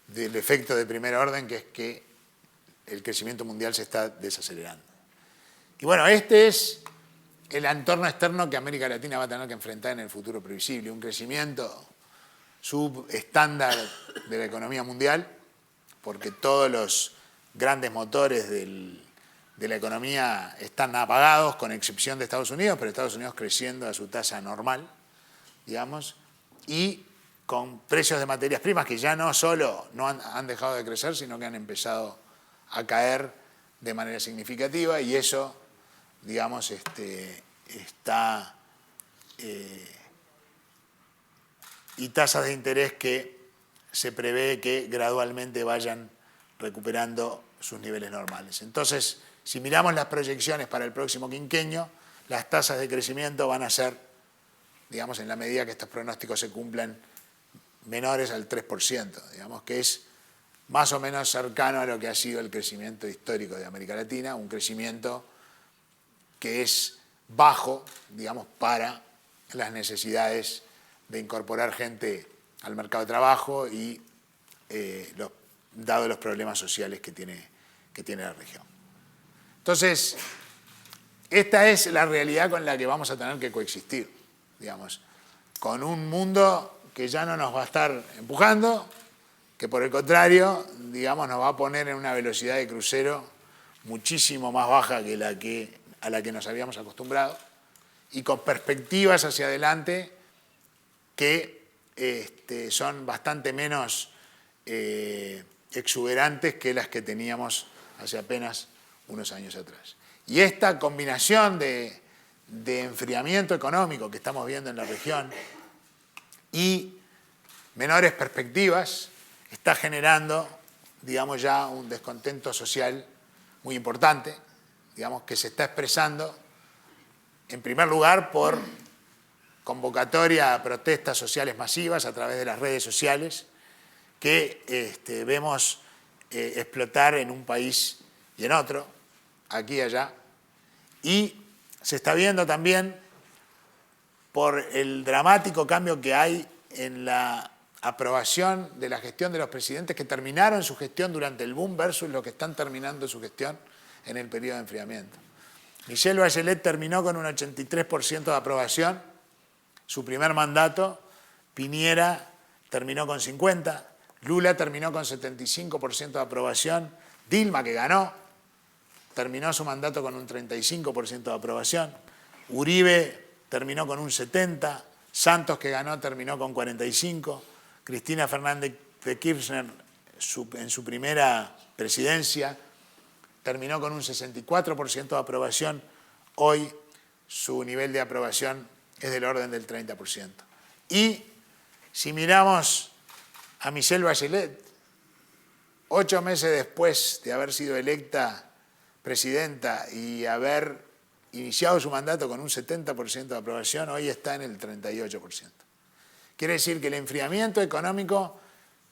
del efecto de primer orden, que es que el crecimiento mundial se está desacelerando. Y bueno, este es el entorno externo que América Latina va a tener que enfrentar en el futuro previsible, un crecimiento subestándar de la economía mundial, porque todos los grandes motores de la economía están apagados, con excepción de Estados Unidos, pero Estados Unidos creciendo a su tasa normal, digamos, y con precios de materias primas que ya no solo no han dejado de crecer, sino que han empezado a caer de manera significativa, y eso, digamos, está... y tasas de interés que se prevé que gradualmente vayan recuperando sus niveles normales. Entonces, si miramos las proyecciones para el próximo quinquenio, las tasas de crecimiento van a ser, digamos, en la medida que estos pronósticos se cumplan, menores al 3%, digamos, que es más o menos cercano a lo que ha sido el crecimiento histórico de América Latina, un crecimiento que es bajo, digamos, para las necesidades de incorporar gente al mercado de trabajo y dado los problemas sociales que tiene la región. Entonces, esta es la realidad con la que vamos a tener que coexistir, digamos, con un mundo que ya no nos va a estar empujando, que por el contrario, digamos, nos va a poner en una velocidad de crucero muchísimo más baja que a la que nos habíamos acostumbrado, y con perspectivas hacia adelante que son bastante menos exuberantes que las que teníamos hace apenas unos años atrás. Y esta combinación de enfriamiento económico que estamos viendo en la región y menores perspectivas está generando, digamos, ya un descontento social muy importante, digamos, que se está expresando en primer lugar por convocatoria a protestas sociales masivas a través de las redes sociales que vemos explotar en un país y en otro, aquí y allá, y se está viendo también por el dramático cambio que hay en la aprobación de la gestión de los presidentes que terminaron su gestión durante el boom versus los que están terminando su gestión en el periodo de enfriamiento. Michelle Bachelet terminó con un 83% de aprobación, su primer mandato. Piñera terminó con 50%, Lula terminó con 75% de aprobación, Dilma, que ganó, terminó su mandato con un 35% de aprobación, Uribe terminó con un 70%, Santos, que ganó, terminó con 45%, Cristina Fernández de Kirchner en su primera presidencia terminó con un 64% de aprobación. Hoy su nivel de aprobación es del orden del 30%. Y si miramos a Michelle Bachelet, 8 meses después de haber sido electa presidenta y haber iniciado su mandato con un 70% de aprobación, hoy está en el 38%. Quiere decir que el enfriamiento económico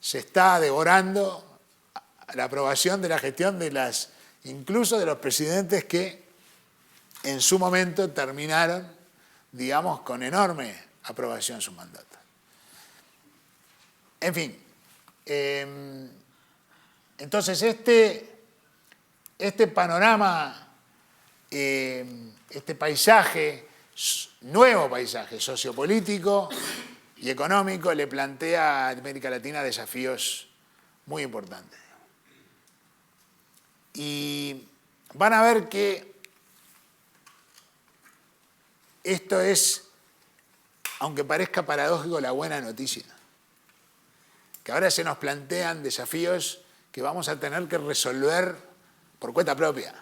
se está devorando la aprobación de la gestión incluso de los presidentes que en su momento terminaron, digamos, con enorme aprobación sus mandatos. En fin, entonces este panorama este paisaje, nuevo paisaje sociopolítico y económico, le plantea a América Latina desafíos muy importantes. Y van a ver que esto es, aunque parezca paradójico, la buena noticia. Que ahora se nos plantean desafíos que vamos a tener que resolver por cuenta propia.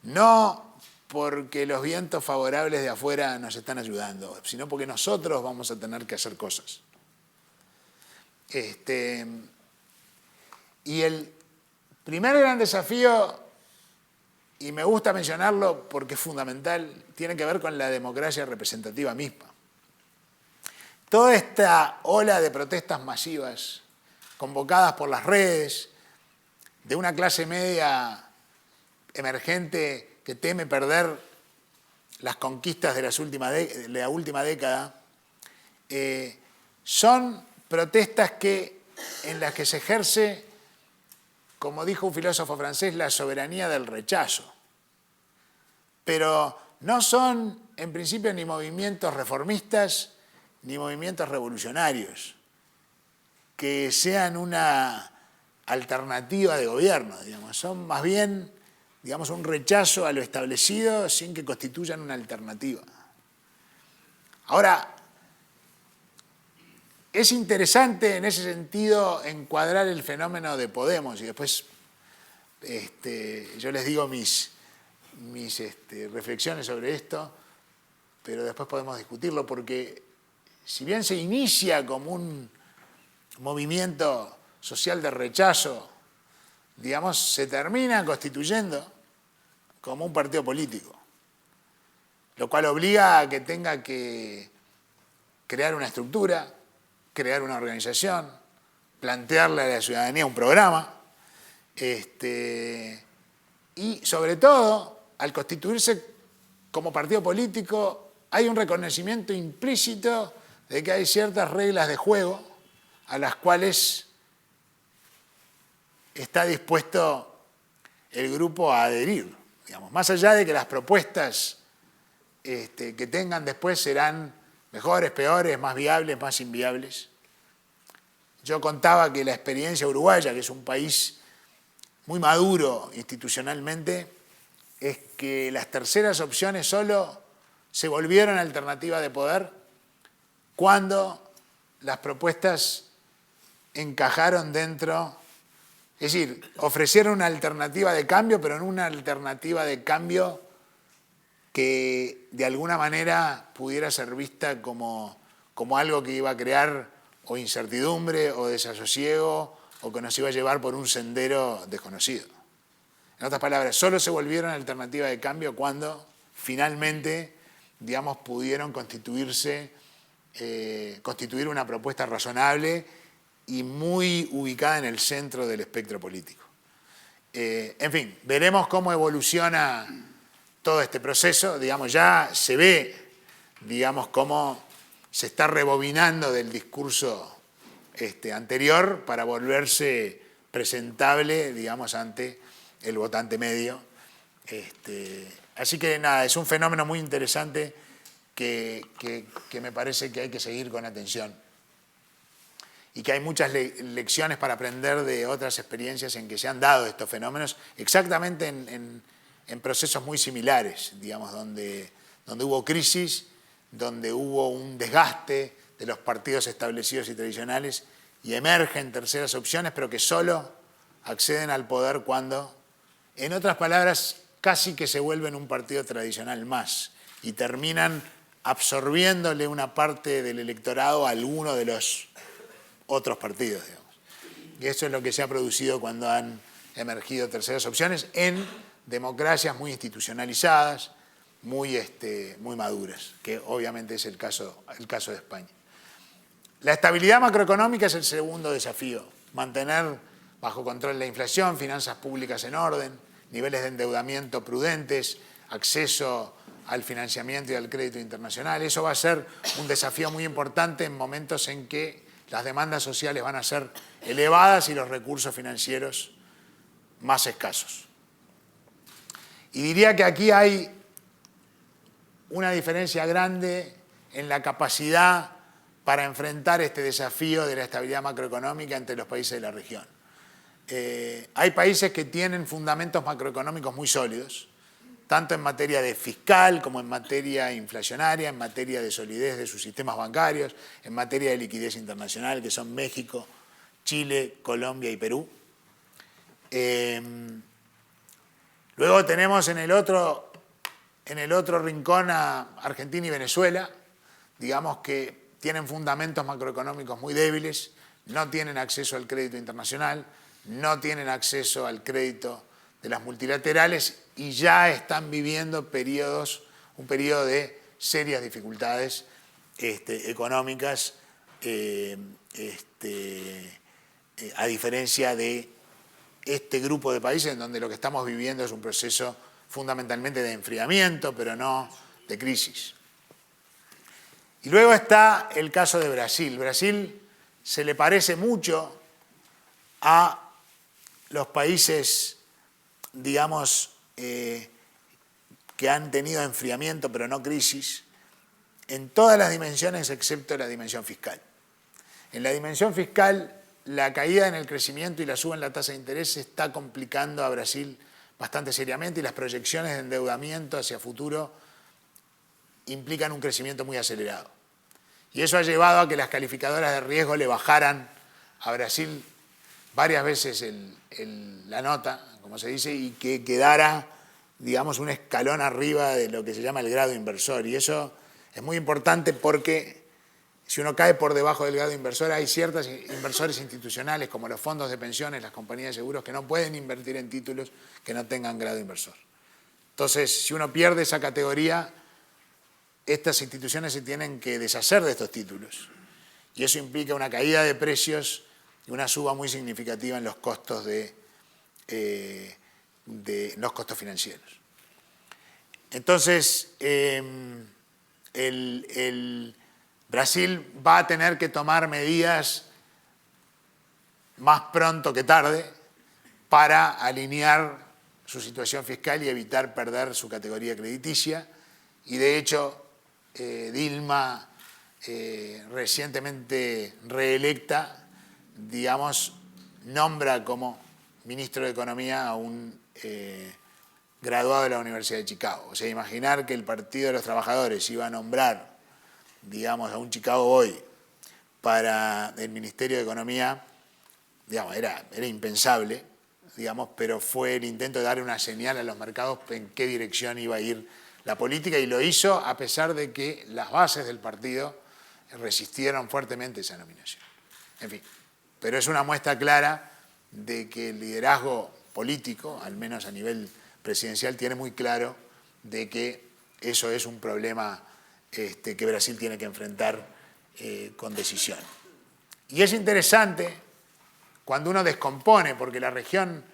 No porque los vientos favorables de afuera nos están ayudando, sino porque nosotros vamos a tener que hacer cosas. Y el primer gran desafío, y me gusta mencionarlo porque es fundamental, tiene que ver con la democracia representativa misma. Toda esta ola de protestas masivas convocadas por las redes, de una clase media emergente que teme perder las conquistas de la última década, son protestas en las que se ejerce, como dijo un filósofo francés, la soberanía del rechazo. Pero no son, en principio, ni movimientos reformistas ni movimientos revolucionarios que sean una alternativa de gobierno, digamos. Son más bien, digamos, un rechazo a lo establecido sin que constituyan una alternativa. Ahora, es interesante en ese sentido encuadrar el fenómeno de Podemos y después yo les digo mis reflexiones sobre esto, pero después podemos discutirlo porque si bien se inicia como un movimiento social de rechazo, digamos, se termina constituyendo como un partido político, lo cual obliga a que tenga que crear una estructura, crear una organización, plantearle a la ciudadanía un programa, y sobre todo, al constituirse como partido político, hay un reconocimiento implícito de que hay ciertas reglas de juego a las cuales está dispuesto el grupo a adherir, digamos, más allá de que las propuestas que tengan después serán mejores, peores, más viables, más inviables. Yo contaba que la experiencia uruguaya, que es un país muy maduro institucionalmente, es que las terceras opciones solo se volvieron alternativa de poder cuando las propuestas encajaron dentro, es decir, ofrecieron una alternativa de cambio, pero no una alternativa de cambio que de alguna manera pudiera ser vista como algo que iba a crear o incertidumbre o desasosiego o que nos iba a llevar por un sendero desconocido. En otras palabras, solo se volvieron alternativa de cambio cuando finalmente, digamos, pudieron constituir una propuesta razonable y muy ubicada en el centro del espectro político. En fin, veremos cómo evoluciona todo este proceso. Digamos, ya se ve, digamos, cómo se está rebobinando del discurso anterior para volverse presentable, digamos, ante el votante medio. Así que nada, es un fenómeno muy interesante que me parece que hay que seguir con atención y que hay muchas lecciones para aprender de otras experiencias en que se han dado estos fenómenos, exactamente en procesos muy similares, digamos, donde hubo crisis, donde hubo un desgaste de los partidos establecidos y tradicionales y emergen terceras opciones, pero que solo acceden al poder cuando, en otras palabras, casi que se vuelven un partido tradicional más y terminan absorbiéndole una parte del electorado a alguno de los otros partidos, digamos. Y eso es lo que se ha producido cuando han emergido terceras opciones en democracias muy institucionalizadas, muy maduras, que obviamente es el caso de España. La estabilidad macroeconómica es el segundo desafío, mantener bajo control la inflación, finanzas públicas en orden, niveles de endeudamiento prudentes, acceso al financiamiento y al crédito internacional. Eso va a ser un desafío muy importante en momentos en que las demandas sociales van a ser elevadas y los recursos financieros más escasos. Y diría que aquí hay una diferencia grande en la capacidad para enfrentar este desafío de la estabilidad macroeconómica entre los países de la región. Hay países que tienen fundamentos macroeconómicos muy sólidos, tanto en materia de fiscal como en materia inflacionaria, en materia de solidez de sus sistemas bancarios, en materia de liquidez internacional, que son México, Chile, Colombia y Perú. Luego tenemos en el otro rincón a Argentina y Venezuela, digamos que tienen fundamentos macroeconómicos muy débiles, no tienen acceso al crédito internacional, no tienen acceso al crédito de las multilaterales y ya están viviendo un periodo de serias dificultades económicas, a diferencia de este grupo de países en donde lo que estamos viviendo es un proceso fundamentalmente de enfriamiento, pero no de crisis. Y luego está el caso de Brasil. Brasil se le parece mucho a los países, digamos, que han tenido enfriamiento pero no crisis, en todas las dimensiones excepto la dimensión fiscal. En la dimensión fiscal, la caída en el crecimiento y la suba en la tasa de interés se está complicando a Brasil bastante seriamente y las proyecciones de endeudamiento hacia futuro implican un crecimiento muy acelerado. Y eso ha llevado a que las calificadoras de riesgo le bajaran a Brasil varias veces la nota, como se dice, y que quedara, digamos, un escalón arriba de lo que se llama el grado inversor. Y eso es muy importante porque si uno cae por debajo del grado inversor, hay ciertos inversores institucionales, como los fondos de pensiones, las compañías de seguros, que no pueden invertir en títulos que no tengan grado inversor. Entonces, si uno pierde esa categoría, estas instituciones se tienen que deshacer de estos títulos. Y eso implica una caída de precios y una suba muy significativa en los costos los costos financieros. Entonces, Brasil va a tener que tomar medidas más pronto que tarde para alinear su situación fiscal y evitar perder su categoría crediticia. Y de hecho, Dilma, recientemente reelecta, digamos, nombra como ministro de Economía a un graduado de la Universidad de Chicago. O sea, imaginar que el Partido de los Trabajadores iba a nombrar, digamos, a un Chicago Boy para el Ministerio de Economía, digamos, era impensable, digamos, pero fue el intento de dar una señal a los mercados en qué dirección iba a ir la política, y lo hizo a pesar de que las bases del partido resistieron fuertemente esa nominación. En fin, pero es una muestra clara de que el liderazgo político, al menos a nivel presidencial, tiene muy claro de que eso es un problema que Brasil tiene que enfrentar con decisión. Y es interesante cuando uno descompone, porque la región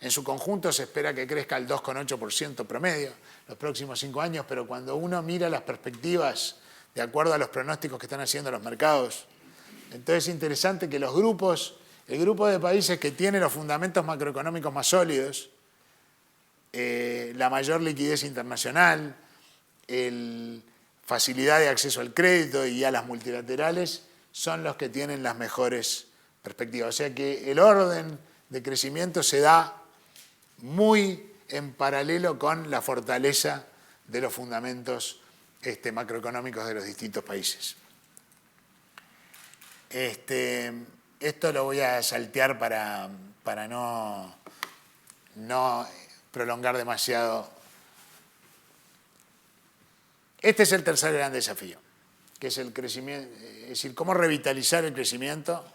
en su conjunto se espera que crezca al 2,8% promedio los próximos 5 años, pero cuando uno mira las perspectivas de acuerdo a los pronósticos que están haciendo los mercados, entonces es interesante que el grupo de países que tiene los fundamentos macroeconómicos más sólidos, la mayor liquidez internacional, facilidad de acceso al crédito y a las multilaterales, son los que tienen las mejores perspectivas. O sea que el orden de crecimiento se da muy en paralelo con la fortaleza de los fundamentos macroeconómicos de los distintos países. Esto lo voy a saltear para no prolongar demasiado. Este es el tercer gran desafío, que es el crecimiento, es decir, cómo revitalizar el crecimiento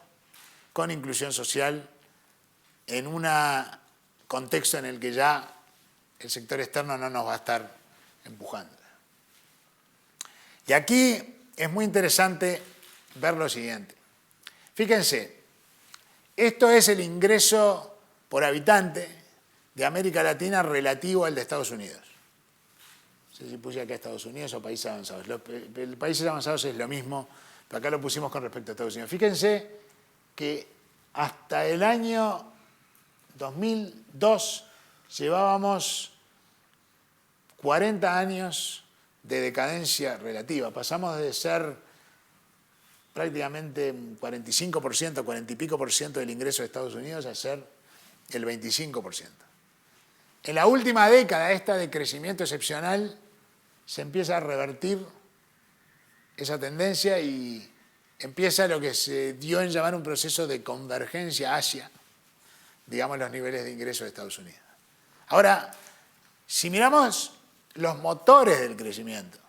con inclusión social en un contexto en el que ya el sector externo no nos va a estar empujando. Y aquí es muy interesante ver lo siguiente. Fíjense, esto es el ingreso por habitante de América Latina relativo al de Estados Unidos. No sé si puse acá Estados Unidos o países avanzados. Los países avanzados es lo mismo, pero acá lo pusimos con respecto a Estados Unidos. Fíjense que hasta el año 2002 llevábamos 40 años de decadencia relativa. Pasamos de ser prácticamente 45%, 40 y pico por ciento del ingreso de Estados Unidos a ser el 25%. En la última década esta de crecimiento excepcional se empieza a revertir esa tendencia y empieza lo que se dio en llamar un proceso de convergencia hacia, digamos, los niveles de ingreso de Estados Unidos. Ahora, si miramos los motores del crecimiento,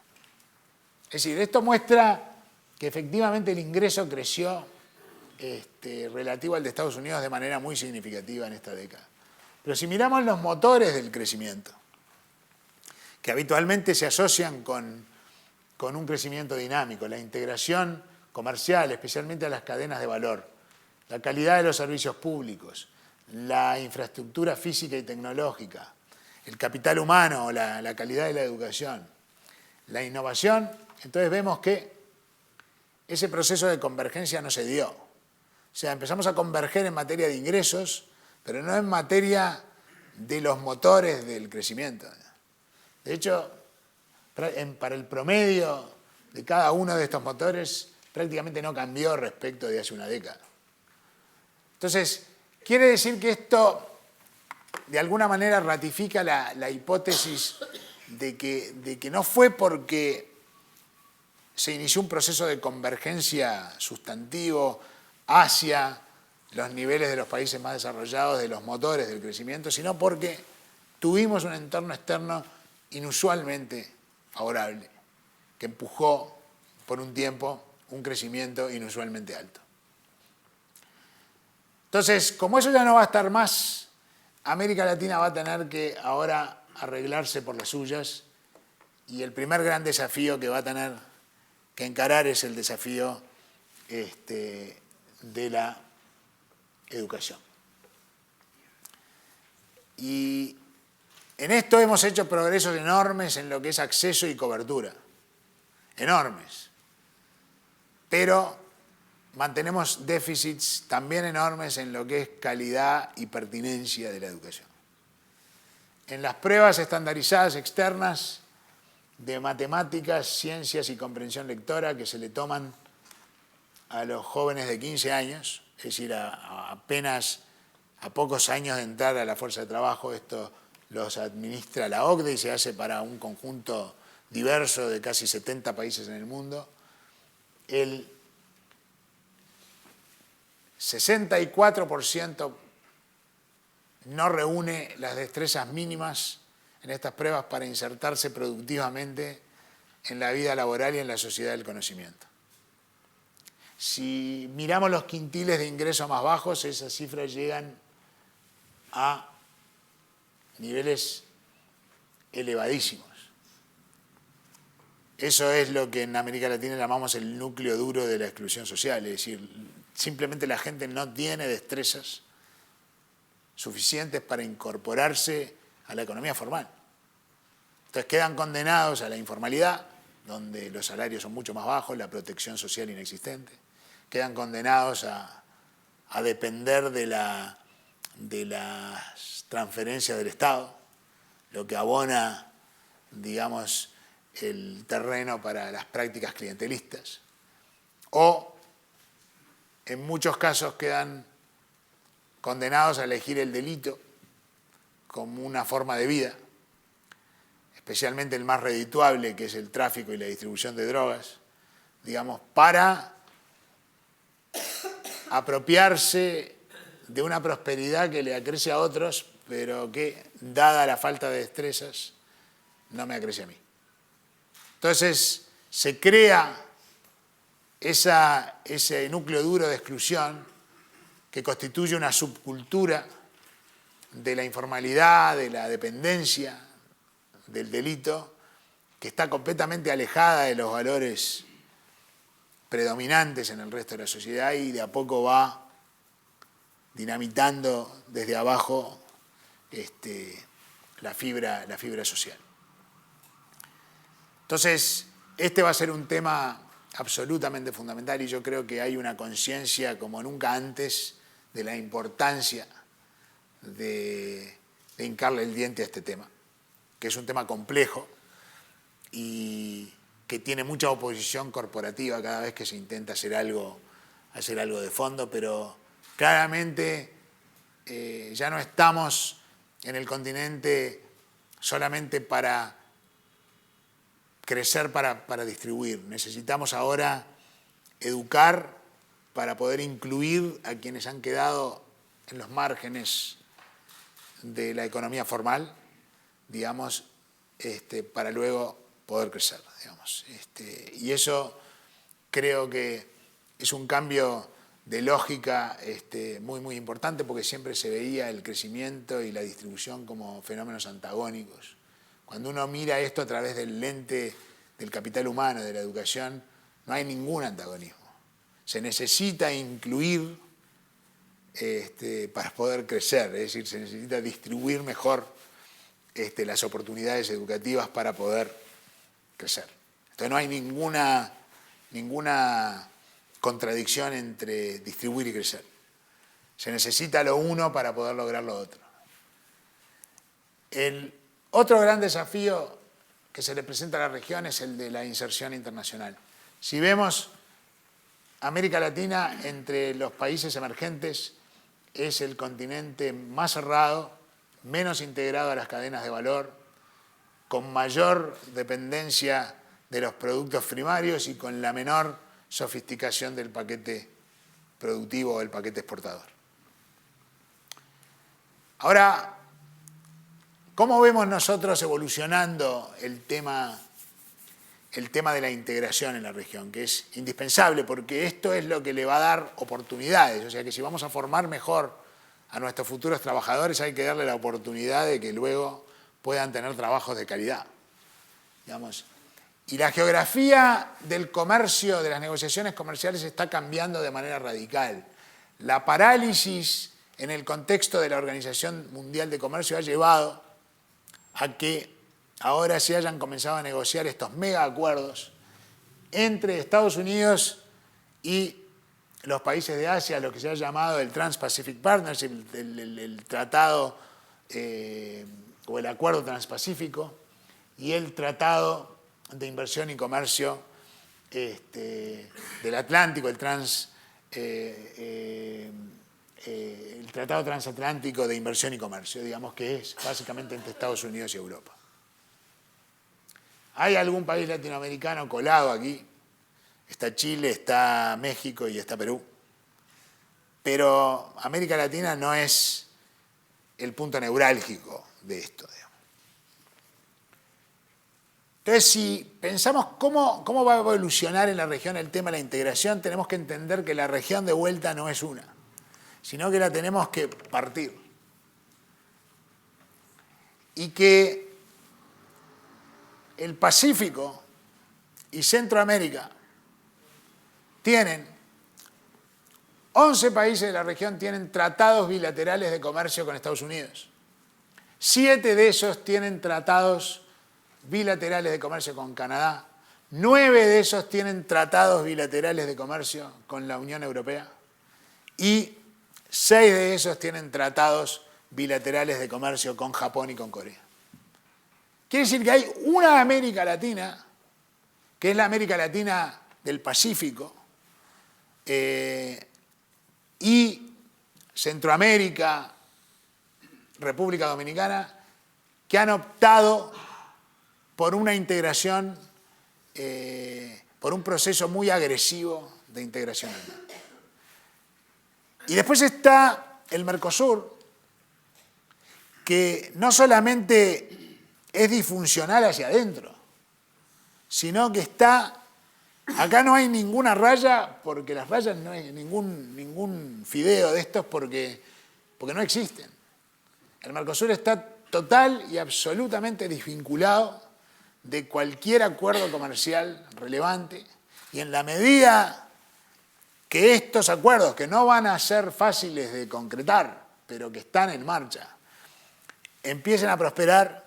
es decir, esto muestra que efectivamente el ingreso creció relativo al de Estados Unidos de manera muy significativa en esta década. Pero si miramos los motores del crecimiento, que habitualmente se asocian con un crecimiento dinámico, la integración comercial, especialmente a las cadenas de valor, la calidad de los servicios públicos, la infraestructura física y tecnológica, el capital humano, la calidad de la educación, la innovación, entonces vemos que ese proceso de convergencia no se dio. O sea, empezamos a converger en materia de ingresos, pero no en materia de los motores del crecimiento. De hecho, para el promedio de cada uno de estos motores prácticamente no cambió respecto de hace una década. Entonces, quiere decir que esto de alguna manera ratifica la hipótesis de que no fue porque se inició un proceso de convergencia sustantivo hacia los niveles de los países más desarrollados, de los motores del crecimiento, sino porque tuvimos un entorno externo inusualmente favorable, que empujó por un tiempo un crecimiento inusualmente alto. Entonces, como eso ya no va a estar más, América Latina va a tener que ahora arreglarse por las suyas y el primer gran desafío que va a tener que encarar es el desafío de la educación. Y en esto hemos hecho progresos enormes en lo que es acceso y cobertura, enormes, pero mantenemos déficits también enormes en lo que es calidad y pertinencia de la educación. En las pruebas estandarizadas externas de matemáticas, ciencias y comprensión lectora que se le toman a los jóvenes de 15 años, es decir, apenas a pocos años de entrar a la fuerza de trabajo, esto los administra la OCDE y se hace para un conjunto diverso de casi 70 países en el mundo. El 64% no reúne las destrezas mínimas en estas pruebas para insertarse productivamente en la vida laboral y en la sociedad del conocimiento. Si miramos los quintiles de ingreso más bajos, esas cifras llegan a niveles elevadísimos. Eso es lo que en América Latina llamamos el núcleo duro de la exclusión social, es decir, simplemente la gente no tiene destrezas suficientes para incorporarse a la economía formal. Entonces quedan condenados a la informalidad, donde los salarios son mucho más bajos, la protección social inexistente. Quedan condenados a depender de las transferencias del Estado, lo que abona, digamos, el terreno para las prácticas clientelistas. O, en muchos casos, quedan condenados a elegir el delito como una forma de vida, especialmente el más redituable, que es el tráfico y la distribución de drogas, digamos, para apropiarse de una prosperidad que le acrece a otros, pero que, dada la falta de destrezas, no me acrece a mí. Entonces, se crea ese núcleo duro de exclusión que constituye una subcultura de la informalidad, de la dependencia, del delito, que está completamente alejada de los valores predominantes en el resto de la sociedad y de a poco va dinamitando desde abajo la fibra social. Entonces, este va a ser un tema absolutamente fundamental y yo creo que hay una conciencia como nunca antes de la importancia de hincarle el diente a este tema, que es un tema complejo y que tiene mucha oposición corporativa cada vez que se intenta hacer algo de fondo, pero claramente ya no estamos en el continente solamente para crecer, para distribuir. Necesitamos ahora educar para poder incluir a quienes han quedado en los márgenes de la economía formal, digamos, para luego poder crecer, digamos. Y eso creo que es un cambio de lógica muy, muy importante, porque siempre se veía el crecimiento y la distribución como fenómenos antagónicos. Cuando uno mira esto a través del lente del capital humano, de la educación, no hay ningún antagonismo. Se necesita incluir para poder crecer, es decir, se necesita distribuir mejor las oportunidades educativas para poder crecer. Entonces no hay ninguna contradicción entre distribuir y crecer. Se necesita lo uno para poder lograr lo otro. El otro gran desafío que se le presenta a la región es el de la inserción internacional. Si vemos América Latina, entre los países emergentes, es el continente más cerrado, menos integrado a las cadenas de valor, con mayor dependencia de los productos primarios y con la menor sofisticación del paquete productivo o el paquete exportador. Ahora, ¿cómo vemos nosotros evolucionando el tema de la integración en la región? Que es indispensable, porque esto es lo que le va a dar oportunidades. O sea que si vamos a formar mejor a nuestros futuros trabajadores, hay que darle la oportunidad de que luego puedan tener trabajos de calidad, digamos. Y la geografía del comercio, de las negociaciones comerciales, está cambiando de manera radical. La parálisis en el contexto de la Organización Mundial de Comercio ha llevado a que ahora se hayan comenzado a negociar estos mega acuerdos entre Estados Unidos y los países de Asia, lo que se ha llamado el Trans-Pacific Partnership, el tratado o el acuerdo transpacífico, y el tratado de inversión y comercio del Atlántico, el tratado transatlántico de inversión y comercio, digamos, que es básicamente entre Estados Unidos y Europa. Hay algún país latinoamericano colado aquí, está Chile, está México y está Perú, pero América Latina no es el punto neurálgico de esto, digamos. Entonces, si pensamos cómo va a evolucionar en la región el tema de la integración, tenemos que entender que la región de vuelta no es una, sino que la tenemos que partir. Y que el Pacífico y Centroamérica tienen, 11 países de la región tienen tratados bilaterales de comercio con Estados Unidos. 7 de esos tienen tratados bilaterales de comercio con Canadá. 9 de esos tienen tratados bilaterales de comercio con la Unión Europea. Y 6 de esos tienen tratados bilaterales de comercio con Japón y con Corea. Quiere decir que hay una América Latina, que es la América Latina del Pacífico, y Centroamérica, República Dominicana, que han optado por una integración, por un proceso muy agresivo de integración. Y después está el Mercosur, que no solamente es disfuncional hacia adentro, sino que está... Acá no hay ninguna raya, porque las rayas no hay ningún fideo de estos porque no existen. El Mercosur está total y absolutamente desvinculado de cualquier acuerdo comercial relevante, y en la medida que estos acuerdos, que no van a ser fáciles de concretar, pero que están en marcha, empiecen a prosperar,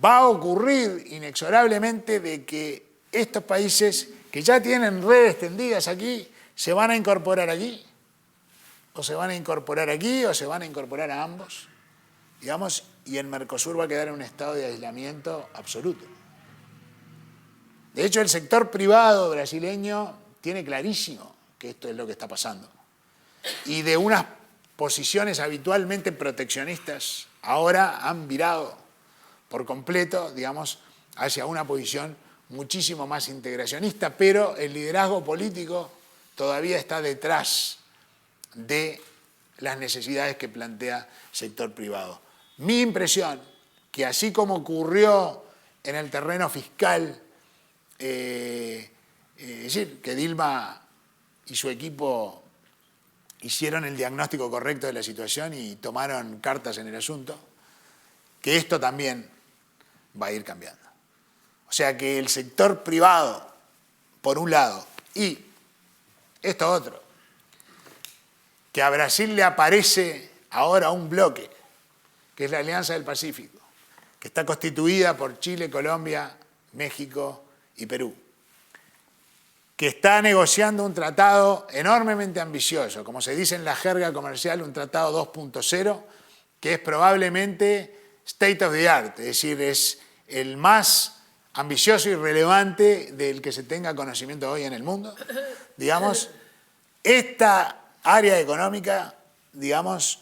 va a ocurrir inexorablemente de que estos países que ya tienen redes tendidas aquí, se van a incorporar aquí, o se van a incorporar aquí, o se van a incorporar a ambos, digamos, y el Mercosur va a quedar en un estado de aislamiento absoluto. De hecho, el sector privado brasileño tiene clarísimo que esto es lo que está pasando. Y de unas posiciones habitualmente proteccionistas, ahora han virado por completo, digamos, hacia una posición muchísimo más integracionista, pero el liderazgo político todavía está detrás de las necesidades que plantea el sector privado. Mi impresión, que así como ocurrió en el terreno fiscal, es decir, que Dilma y su equipo hicieron el diagnóstico correcto de la situación y tomaron cartas en el asunto, que esto también va a ir cambiando. O sea que el sector privado, por un lado, y esto otro, que a Brasil le aparece ahora un bloque, que es la Alianza del Pacífico, que está constituida por Chile, Colombia, México y Perú, que está negociando un tratado enormemente ambicioso, como se dice en la jerga comercial, un tratado 2.0, que es probablemente state of the art, es decir, es el más ambicioso y relevante del que se tenga conocimiento hoy en el mundo. Digamos, esta área económica, digamos,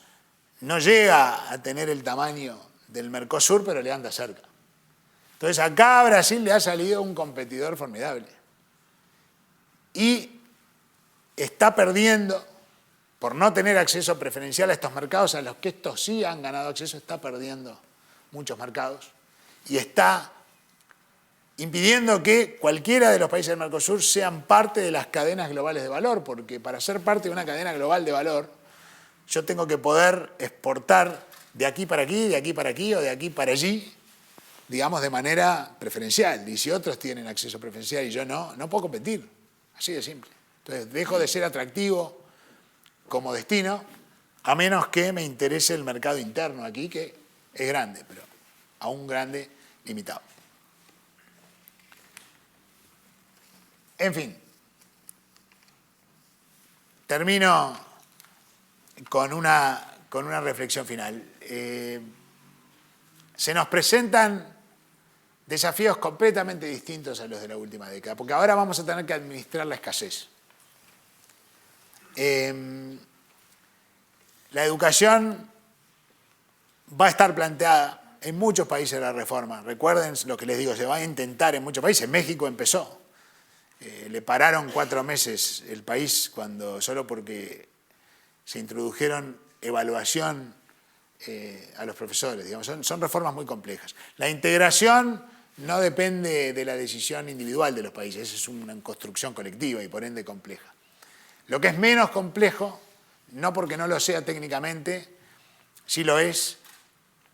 no llega a tener el tamaño del Mercosur, pero le anda cerca. Entonces acá a Brasil le ha salido un competidor formidable. Y está perdiendo, por no tener acceso preferencial a estos mercados, a los que estos sí han ganado acceso, está perdiendo muchos mercados y está impidiendo que cualquiera de los países del Mercosur sean parte de las cadenas globales de valor, porque para ser parte de una cadena global de valor, yo tengo que poder exportar de aquí para aquí, de aquí para aquí o de aquí para allí, digamos, de manera preferencial. Y si otros tienen acceso preferencial y yo no, no puedo competir. Así de simple. Entonces, dejo de ser atractivo como destino, a menos que me interese el mercado interno aquí, que es grande, pero aún grande, limitado. En fin, termino con una reflexión final. Se nos presentan desafíos completamente distintos a los de la última década, porque ahora vamos a tener que administrar la escasez. La educación va a estar planteada en muchos países de la reforma. Recuerden lo que les digo, se va a intentar en muchos países. México empezó. Le pararon 4 meses el país solo porque se introdujeron evaluación a los profesores. Digamos, son reformas muy complejas. La integración no depende de la decisión individual de los países, es una construcción colectiva y por ende compleja. Lo que es menos complejo, no porque no lo sea técnicamente, sí lo es,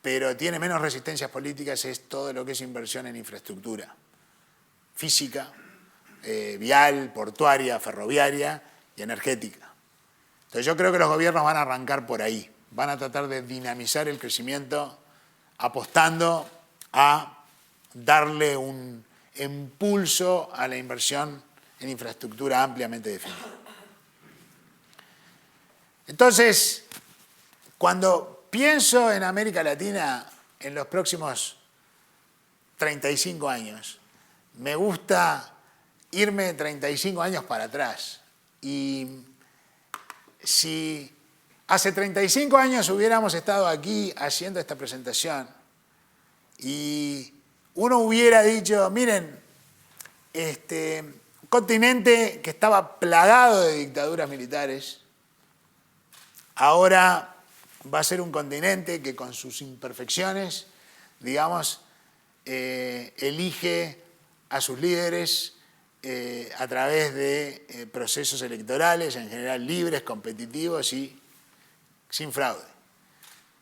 pero tiene menos resistencias políticas, es todo lo que es inversión en infraestructura física, vial, portuaria, ferroviaria y energética. Entonces yo creo que los gobiernos van a arrancar por ahí, van a tratar de dinamizar el crecimiento apostando a darle un impulso a la inversión en infraestructura ampliamente definida. Entonces, cuando pienso en América Latina en los próximos 35 años, me gusta irme 35 años para atrás. Y si hace 35 años hubiéramos estado aquí haciendo esta presentación y uno hubiera dicho, miren, un continente que estaba plagado de dictaduras militares, ahora va a ser un continente que con sus imperfecciones, digamos, elige a sus líderes a través de procesos electorales, en general libres, competitivos y sin fraude.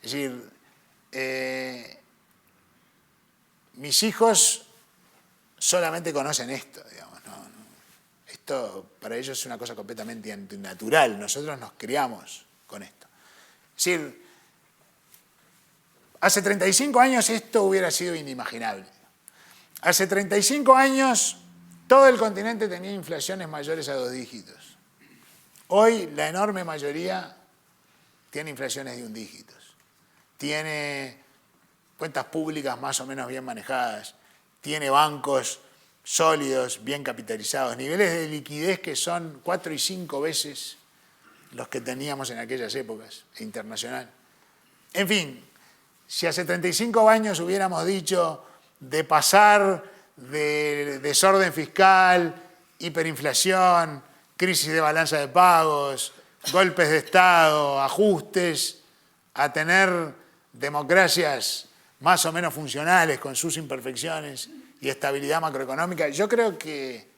Es decir, mis hijos solamente conocen esto, digamos, ¿no? Esto para ellos es una cosa completamente antinatural, nosotros nos criamos con esto. Es decir, hace 35 años esto hubiera sido inimaginable. Hace 35 años todo el continente tenía inflaciones mayores a 2 dígitos. Hoy la enorme mayoría tiene inflaciones de 1 dígito. Tiene cuentas públicas más o menos bien manejadas, tiene bancos sólidos, bien capitalizados, niveles de liquidez que son 4 y 5 veces los que teníamos en aquellas épocas, internacional. En fin, si hace 35 años hubiéramos dicho de pasar de desorden fiscal, hiperinflación, crisis de balanza de pagos, golpes de Estado, ajustes, a tener democracias más o menos funcionales con sus imperfecciones y estabilidad macroeconómica, yo creo que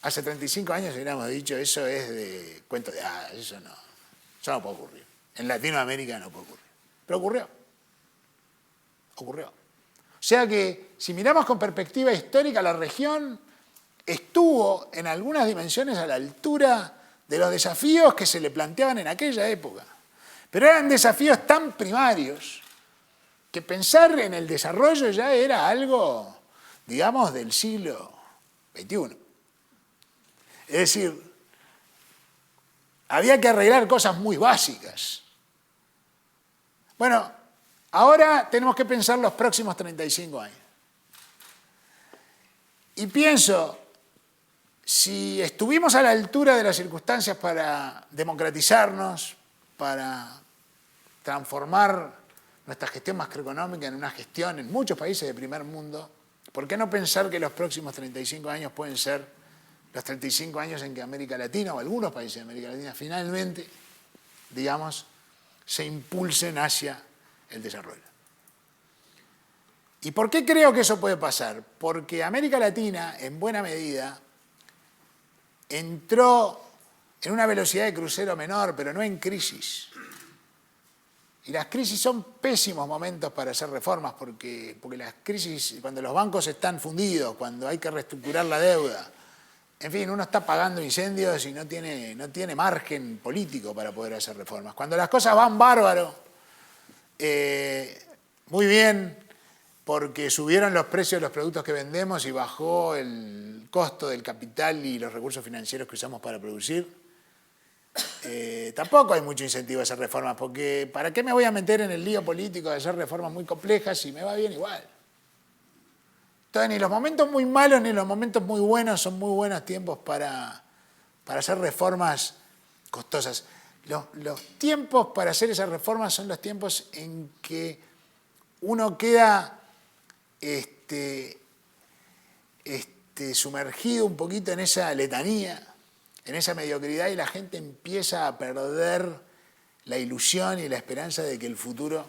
hace 35 años hubiéramos dicho eso es de cuento de hadas, eso no puede ocurrir. En Latinoamérica no puede ocurrir. Pero ocurrió. Ocurrió. O sea que si miramos con perspectiva histórica, la región estuvo en algunas dimensiones a la altura de los desafíos que se le planteaban en aquella época. Pero eran desafíos tan primarios que pensar en el desarrollo ya era algo, digamos, del siglo XXI. Es decir, había que arreglar cosas muy básicas. Bueno, ahora tenemos que pensar los próximos 35 años. Y pienso, si estuvimos a la altura de las circunstancias para democratizarnos, para transformar nuestra gestión macroeconómica en una gestión en muchos países de primer mundo, ¿por qué no pensar que los próximos 35 años pueden ser los 35 años en que América Latina o algunos países de América Latina finalmente, digamos, se impulsen hacia el desarrollo? ¿Y por qué creo que eso puede pasar? Porque América Latina, en buena medida, entró en una velocidad de crucero menor, pero no en crisis. Y las crisis son pésimos momentos para hacer reformas, porque las crisis, cuando los bancos están fundidos, cuando hay que reestructurar la deuda, en fin, uno está pagando incendios y no tiene margen político para poder hacer reformas. Cuando las cosas van bárbaro, muy bien, porque subieron los precios de los productos que vendemos y bajó el costo del capital y los recursos financieros que usamos para producir, tampoco hay mucho incentivo a hacer reformas, porque ¿para qué me voy a meter en el lío político de hacer reformas muy complejas si me va bien igual? Entonces, ni los momentos muy malos ni los momentos muy buenos son muy buenos tiempos para hacer reformas costosas. Los tiempos para hacer esas reformas son los tiempos en que uno queda sumergido un poquito en esa letanía, en esa mediocridad, y la gente empieza a perder la ilusión y la esperanza de que el futuro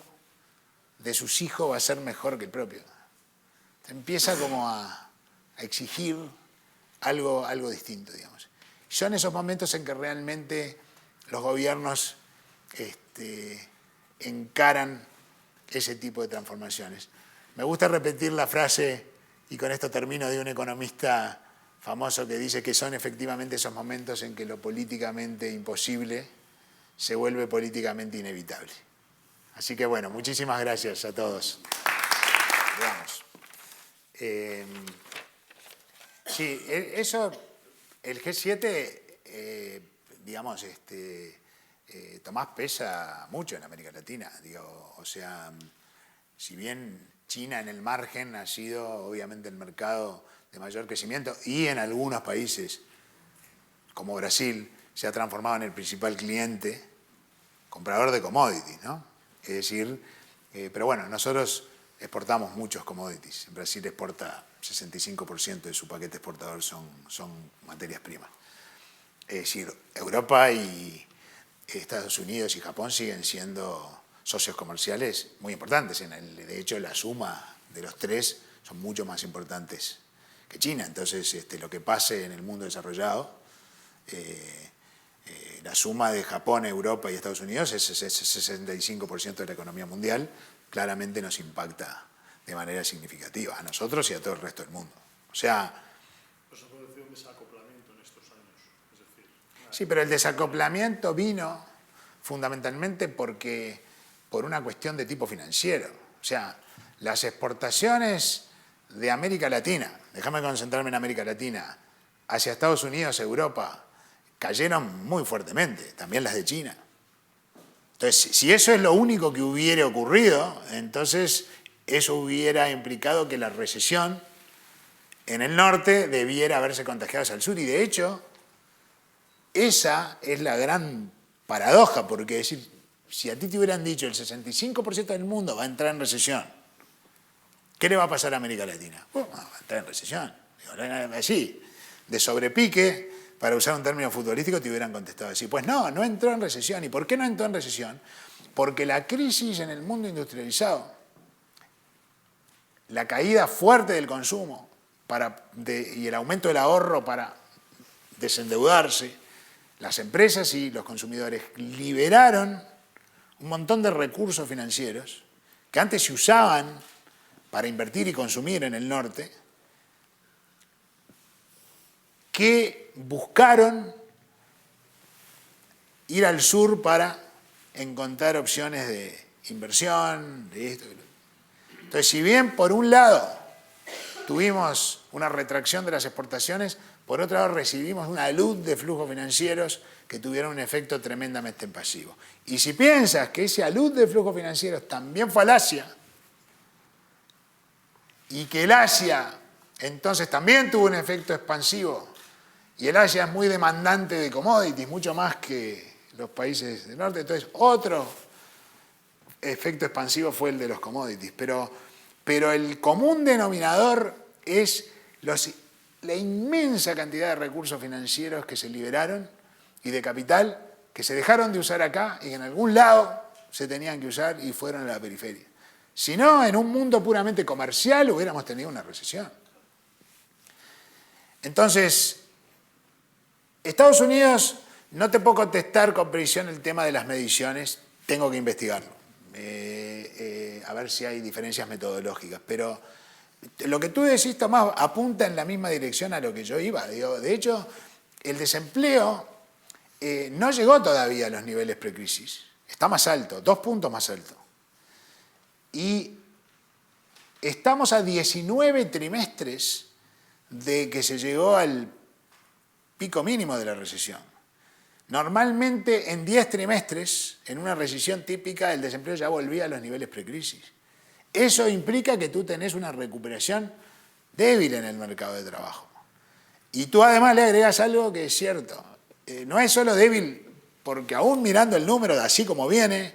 de sus hijos va a ser mejor que el propio. Empieza como a exigir algo distinto, digamos. Son esos momentos en que realmente los gobiernos encaran ese tipo de transformaciones. Me gusta repetir la frase, y con esto termino, de un economista famoso que dice que son efectivamente esos momentos en que lo políticamente imposible se vuelve políticamente inevitable. Así que bueno, muchísimas gracias a todos. Veamos. Sí, eso, el G7, digamos, Tomás, pesa mucho en América Latina. Digo, o sea, si bien China en el margen ha sido obviamente el mercado de mayor crecimiento y en algunos países, como Brasil, se ha transformado en el principal cliente, comprador de commodities, ¿no? Es decir, pero bueno, nosotros exportamos muchos commodities. Brasil exporta 65% de su paquete exportador son materias primas. Es decir, Europa y Estados Unidos y Japón siguen siendo socios comerciales muy importantes. De hecho, la suma de los tres son mucho más importantes que China. Entonces, lo que pase en el mundo desarrollado, la suma de Japón, Europa y Estados Unidos es 65% de la economía mundial, claramente nos impacta de manera significativa a nosotros y a todo el resto del mundo. O sea... Pues se puede decir un desacoplamiento en estos años. Es decir, sí, pero el desacoplamiento vino fundamentalmente por una cuestión de tipo financiero. O sea, las exportaciones de América Latina, déjame concentrarme en América Latina, hacia Estados Unidos, Europa, cayeron muy fuertemente, también las de China. Entonces, si eso es lo único que hubiera ocurrido, entonces eso hubiera implicado que la recesión en el norte debiera haberse contagiado hacia el sur. Y de hecho, esa es la gran paradoja, porque es decir, si a ti te hubieran dicho el 65% del mundo va a entrar en recesión, ¿qué le va a pasar a América Latina? Va a entrar en recesión. Así, de sobrepique, para usar un término futbolístico, te hubieran contestado así. Pues no, no entró en recesión. ¿Y por qué no entró en recesión? Porque la crisis en el mundo industrializado, la caída fuerte del consumo y el aumento del ahorro para desendeudarse, las empresas y los consumidores liberaron un montón de recursos financieros que antes se usaban para invertir y consumir en el norte, que buscaron ir al sur para encontrar opciones de inversión, de esto. Entonces, si bien por un lado tuvimos una retracción de las exportaciones, por otro lado recibimos una luz de flujos financieros que tuvieron un efecto tremendamente pasivo. Y si piensas que esa luz de flujos financieros también fue al Asia, y que el Asia entonces también tuvo un efecto expansivo, y el Asia es muy demandante de commodities, mucho más que los países del norte, entonces otro efecto expansivo fue el de los commodities. Pero el común denominador es la inmensa cantidad de recursos financieros que se liberaron y de capital que se dejaron de usar acá y que en algún lado se tenían que usar y fueron a la periferia. Si no, en un mundo puramente comercial hubiéramos tenido una recesión. Entonces, Estados Unidos, no te puedo contestar con precisión el tema de las mediciones, tengo que investigarlo, a ver si hay diferencias metodológicas, pero lo que tú decís, Tomás, apunta en la misma dirección a lo que yo iba. De hecho, el desempleo no llegó todavía a los niveles precrisis, está más alto, 2 puntos más alto. Y estamos a 19 trimestres de que se llegó al pico mínimo de la recesión. Normalmente en 10 trimestres, en una recesión típica, el desempleo ya volvía a los niveles precrisis. Eso implica que tú tenés una recuperación débil en el mercado de trabajo. Y tú además le agregas algo que es cierto. No es solo débil porque aún mirando el número de así como viene,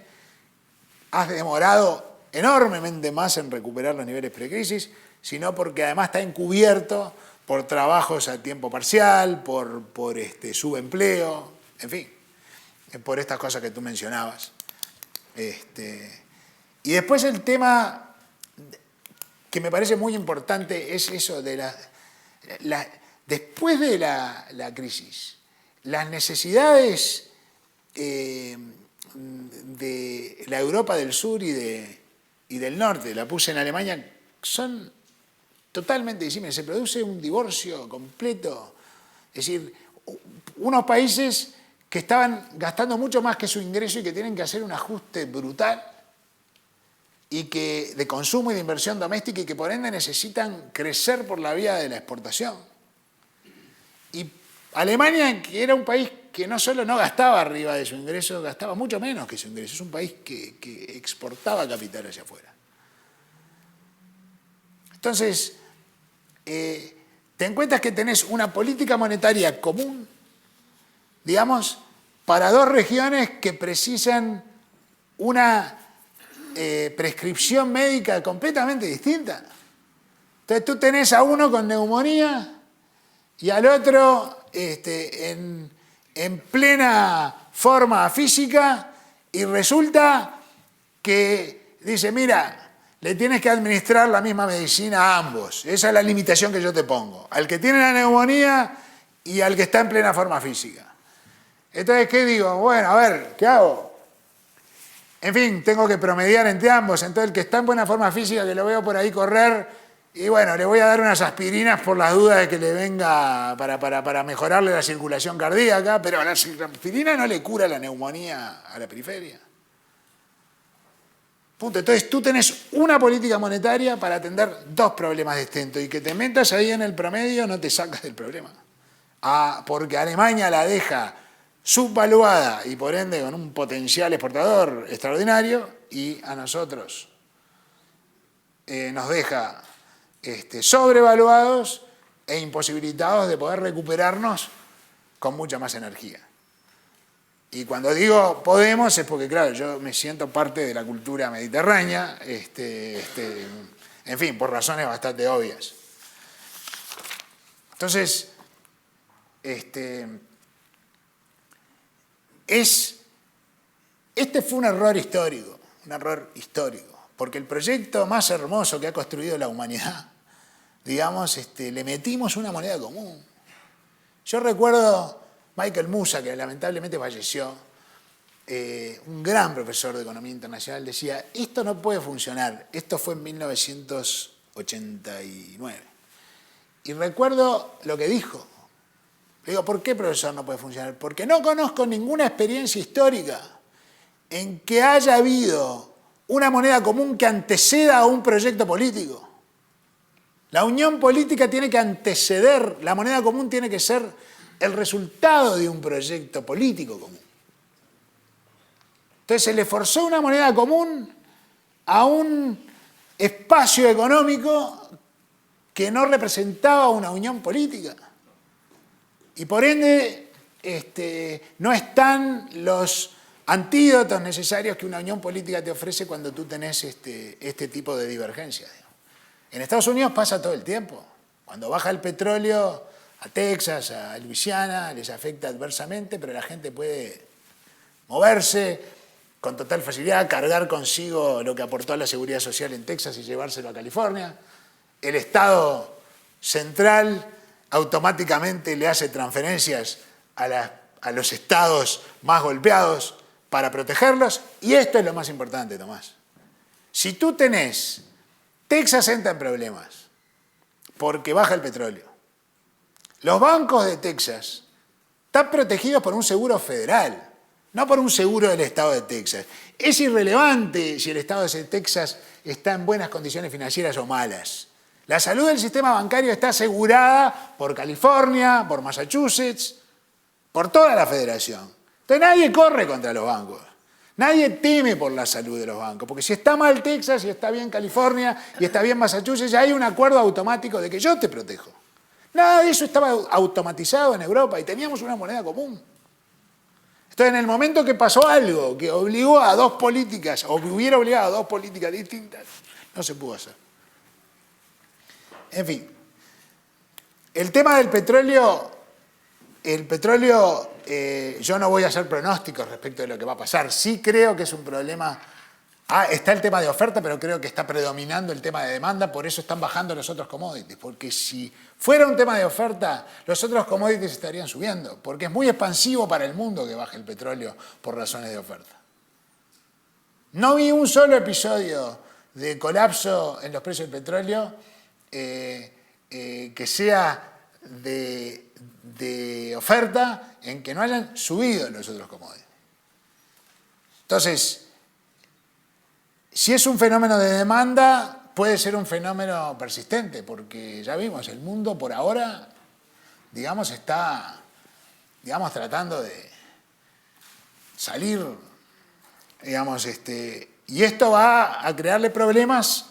has demorado enormemente más en recuperar los niveles precrisis, sino porque además está encubierto por trabajos a tiempo parcial, por subempleo, en fin, por estas cosas que tú mencionabas. Y después el tema que me parece muy importante es eso de después de la crisis, las necesidades de la Europa del Sur y del Norte, la puse en Alemania, son totalmente disímiles. Se produce un divorcio completo. Es decir, unos países que estaban gastando mucho más que su ingreso y que tienen que hacer un ajuste brutal y que de consumo y de inversión doméstica y que por ende necesitan crecer por la vía de la exportación. Y Alemania, que era un país que no solo no gastaba arriba de su ingreso, gastaba mucho menos que su ingreso. Es un país que exportaba capital hacia afuera. Entonces, te encuentras que tenés una política monetaria común, digamos, para dos regiones que precisan una prescripción médica completamente distinta. Entonces tú tenés a uno con neumonía y al otro en plena forma física y resulta que dice, mira, le tienes que administrar la misma medicina a ambos. Esa es la limitación que yo te pongo. Al que tiene la neumonía y al que está en plena forma física. Entonces, ¿qué digo? Bueno, a ver, ¿qué hago? En fin, tengo que promediar entre ambos. Entonces, el que está en buena forma física, que lo veo por ahí correr, y bueno, le voy a dar unas aspirinas por las dudas de que le venga para mejorarle la circulación cardíaca, pero la aspirina no le cura la neumonía a la periferia. Punto. Entonces tú tenés una política monetaria para atender dos problemas distintos y que te metas ahí en el promedio no te sacas del problema. Porque Alemania la deja subvaluada y por ende con un potencial exportador extraordinario y a nosotros nos deja sobrevaluados e imposibilitados de poder recuperarnos con mucha más energía. Y cuando digo podemos es porque, claro, yo me siento parte de la cultura mediterránea, en fin, por razones bastante obvias. Entonces, este fue un error histórico, porque el proyecto más hermoso que ha construido la humanidad, digamos, le metimos una moneda común. Yo recuerdo Michael Musa, que lamentablemente falleció, un gran profesor de economía internacional, decía, esto no puede funcionar. Esto fue en 1989. Y recuerdo lo que dijo. Le digo, ¿por qué, profesor, no puede funcionar? Porque no conozco ninguna experiencia histórica en que haya habido una moneda común que anteceda a un proyecto político. La unión política tiene que anteceder, la moneda común tiene que ser el resultado de un proyecto político común. Entonces se le forzó una moneda común a un espacio económico que no representaba una unión política. Y por ende no están los antídotos necesarios que una unión política te ofrece cuando tú tenés este tipo de divergencias. En Estados Unidos pasa todo el tiempo. Cuando baja el petróleo a Texas, a Luisiana, les afecta adversamente, pero la gente puede moverse con total facilidad, cargar consigo lo que aportó a la seguridad social en Texas y llevárselo a California. El Estado central automáticamente le hace transferencias a los estados más golpeados para protegerlos. Y esto es lo más importante, Tomás. Si tú tenés, Texas entra en problemas porque baja el petróleo. Los bancos de Texas están protegidos por un seguro federal, no por un seguro del estado de Texas. Es irrelevante si el estado de Texas está en buenas condiciones financieras o malas. La salud del sistema bancario está asegurada por California, por Massachusetts, por toda la federación. Entonces nadie corre contra los bancos. Nadie teme por la salud de los bancos, porque si está mal Texas y está bien California y está bien Massachusetts, ya hay un acuerdo automático de que yo te protejo. Nada de eso estaba automatizado en Europa y teníamos una moneda común. Entonces, en el momento que pasó algo que obligó a dos políticas, o que hubiera obligado a dos políticas distintas, no se pudo hacer. En fin, el tema del petróleo, yo no voy a hacer pronósticos respecto de lo que va a pasar. Sí creo que es un problema. Está el tema de oferta, pero creo que está predominando el tema de demanda, por eso están bajando los otros commodities. Porque si fuera un tema de oferta, los otros commodities estarían subiendo, porque es muy expansivo para el mundo que baje el petróleo por razones de oferta. No vi un solo episodio de colapso en los precios del petróleo que sea de oferta en que no hayan subido los otros commodities. Entonces, si es un fenómeno de demanda, puede ser un fenómeno persistente, porque ya vimos, el mundo por ahora, digamos, está, tratando de salir, y esto va a crearle problemas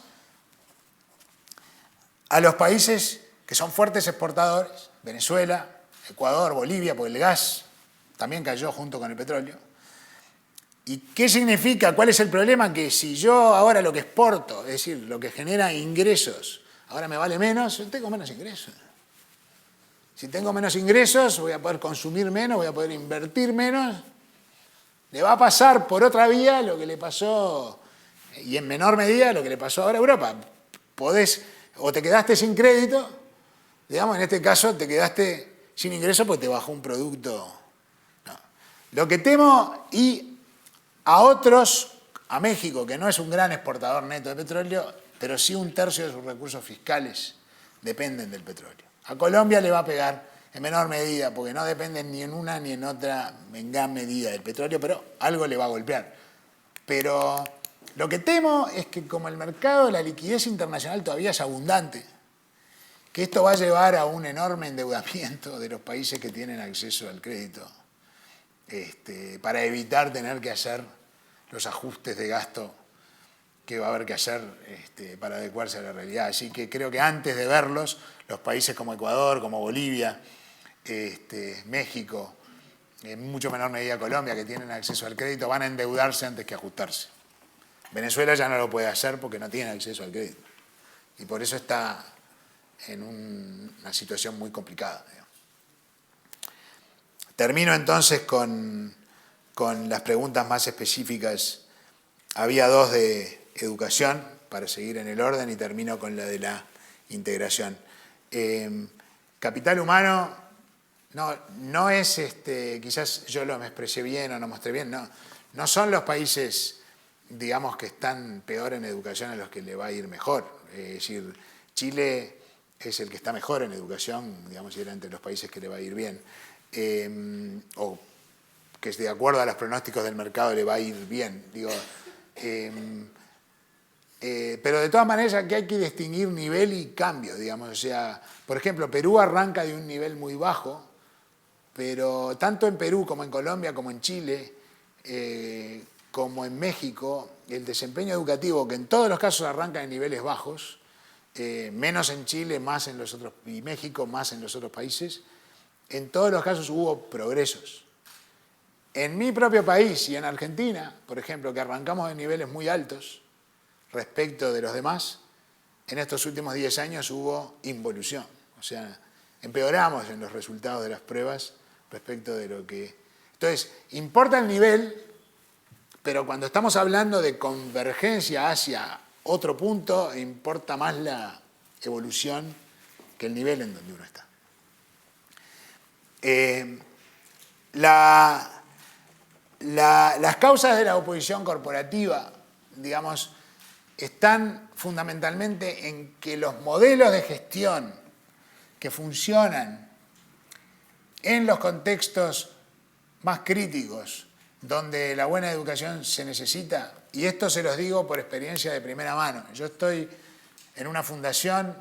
a los países que son fuertes exportadores, Venezuela, Ecuador, Bolivia, porque el gas también cayó junto con el petróleo. ¿Y qué significa? ¿Cuál es el problema? Que si yo ahora lo que exporto, es decir, lo que genera ingresos, ahora me vale menos, yo tengo menos ingresos. Si tengo menos ingresos, voy a poder consumir menos, voy a poder invertir menos. Le va a pasar por otra vía lo que le pasó, y en menor medida lo que le pasó ahora a Europa. O te quedaste sin crédito, digamos, en este caso te quedaste sin ingresos porque te bajó un producto. No. Lo que temo, y a otros, a México, que no es un gran exportador neto de petróleo, pero sí un tercio de sus recursos fiscales dependen del petróleo. A Colombia le va a pegar en menor medida, porque no dependen ni en una ni en otra en gran medida del petróleo, pero algo le va a golpear. Pero lo que temo es que como el mercado de la liquidez internacional todavía es abundante, que esto va a llevar a un enorme endeudamiento de los países que tienen acceso al crédito, para evitar tener que hacer los ajustes de gasto que va a haber que hacer para adecuarse a la realidad. Así que creo que antes de verlos, los países como Ecuador, como Bolivia, México, en mucho menor medida Colombia, que tienen acceso al crédito, van a endeudarse antes que ajustarse. Venezuela ya no lo puede hacer porque no tiene acceso al crédito. Y por eso está en una situación muy complicada. Termino entonces con las preguntas más específicas. Había dos de educación, para seguir en el orden, y termino con la de la integración. Capital humano no es, quizás yo me expresé bien o no mostré bien, no son los países, digamos, que están peor en educación a los que le va a ir mejor. Es decir, Chile es el que está mejor en educación, digamos, y era entre los países que le va a ir bien. O que de acuerdo a los pronósticos del mercado le va a ir bien. Digo, pero de todas maneras aquí hay que distinguir nivel y cambio, digamos. O sea, por ejemplo, Perú arranca de un nivel muy bajo, pero tanto en Perú como en Colombia, como en Chile, como en México, el desempeño educativo, que en todos los casos arranca en niveles bajos, menos en Chile, más en los otros, y México más en los otros países, en todos los casos hubo progresos. En mi propio país y en Argentina, por ejemplo, que arrancamos en niveles muy altos respecto de los demás, en estos últimos 10 años hubo involución. O sea, empeoramos en los resultados de las pruebas respecto de lo que... Entonces, importa el nivel, pero cuando estamos hablando de convergencia hacia otro punto, importa más la evolución que el nivel en donde uno está. Las causas de la oposición corporativa, digamos, están fundamentalmente en que los modelos de gestión que funcionan en los contextos más críticos, donde la buena educación se necesita, y esto se los digo por experiencia de primera mano. Yo estoy en una fundación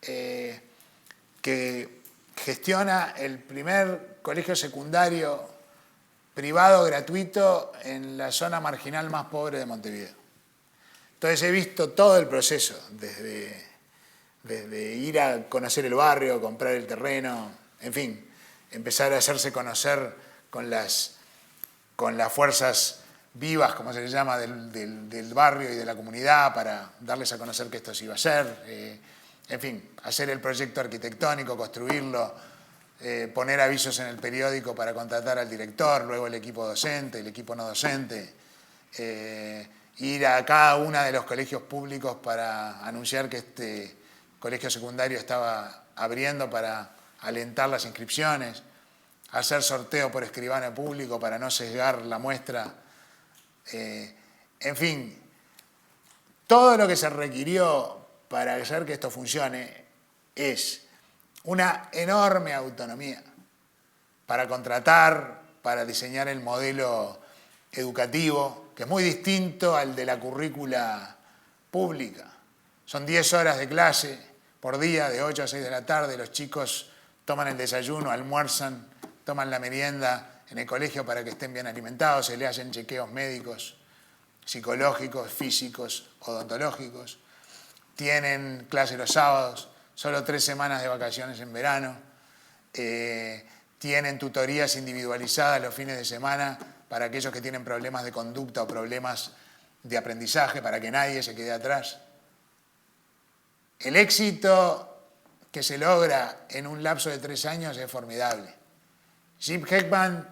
que gestiona el primer colegio secundario privado gratuito en la zona marginal más pobre de Montevideo. Entonces he visto todo el proceso, desde ir a conocer el barrio, comprar el terreno, en fin, empezar a hacerse conocer con las fuerzas vivas, como se les llama, del barrio y de la comunidad, para darles a conocer que esto se iba a hacer, en fin, hacer el proyecto arquitectónico, construirlo, poner avisos en el periódico para contratar al director, luego el equipo docente, el equipo no docente, ir a cada uno de los colegios públicos para anunciar que este colegio secundario estaba abriendo para alentar las inscripciones, hacer sorteo por escribano público para no sesgar la muestra, en fin, todo lo que se requirió para hacer que esto funcione es una enorme autonomía para contratar, para diseñar el modelo educativo, que es muy distinto al de la currícula pública. Son 10 horas de clase por día, de 8 a 6 de la tarde, los chicos toman el desayuno, almuerzan, toman la merienda en el colegio para que estén bien alimentados, se le hacen chequeos médicos, psicológicos, físicos, odontológicos, tienen clase los sábados, solo 3 semanas de vacaciones en verano, tienen tutorías individualizadas los fines de semana para aquellos que tienen problemas de conducta o problemas de aprendizaje, para que nadie se quede atrás. El éxito que se logra en un lapso de 3 años es formidable. Jim Heckman,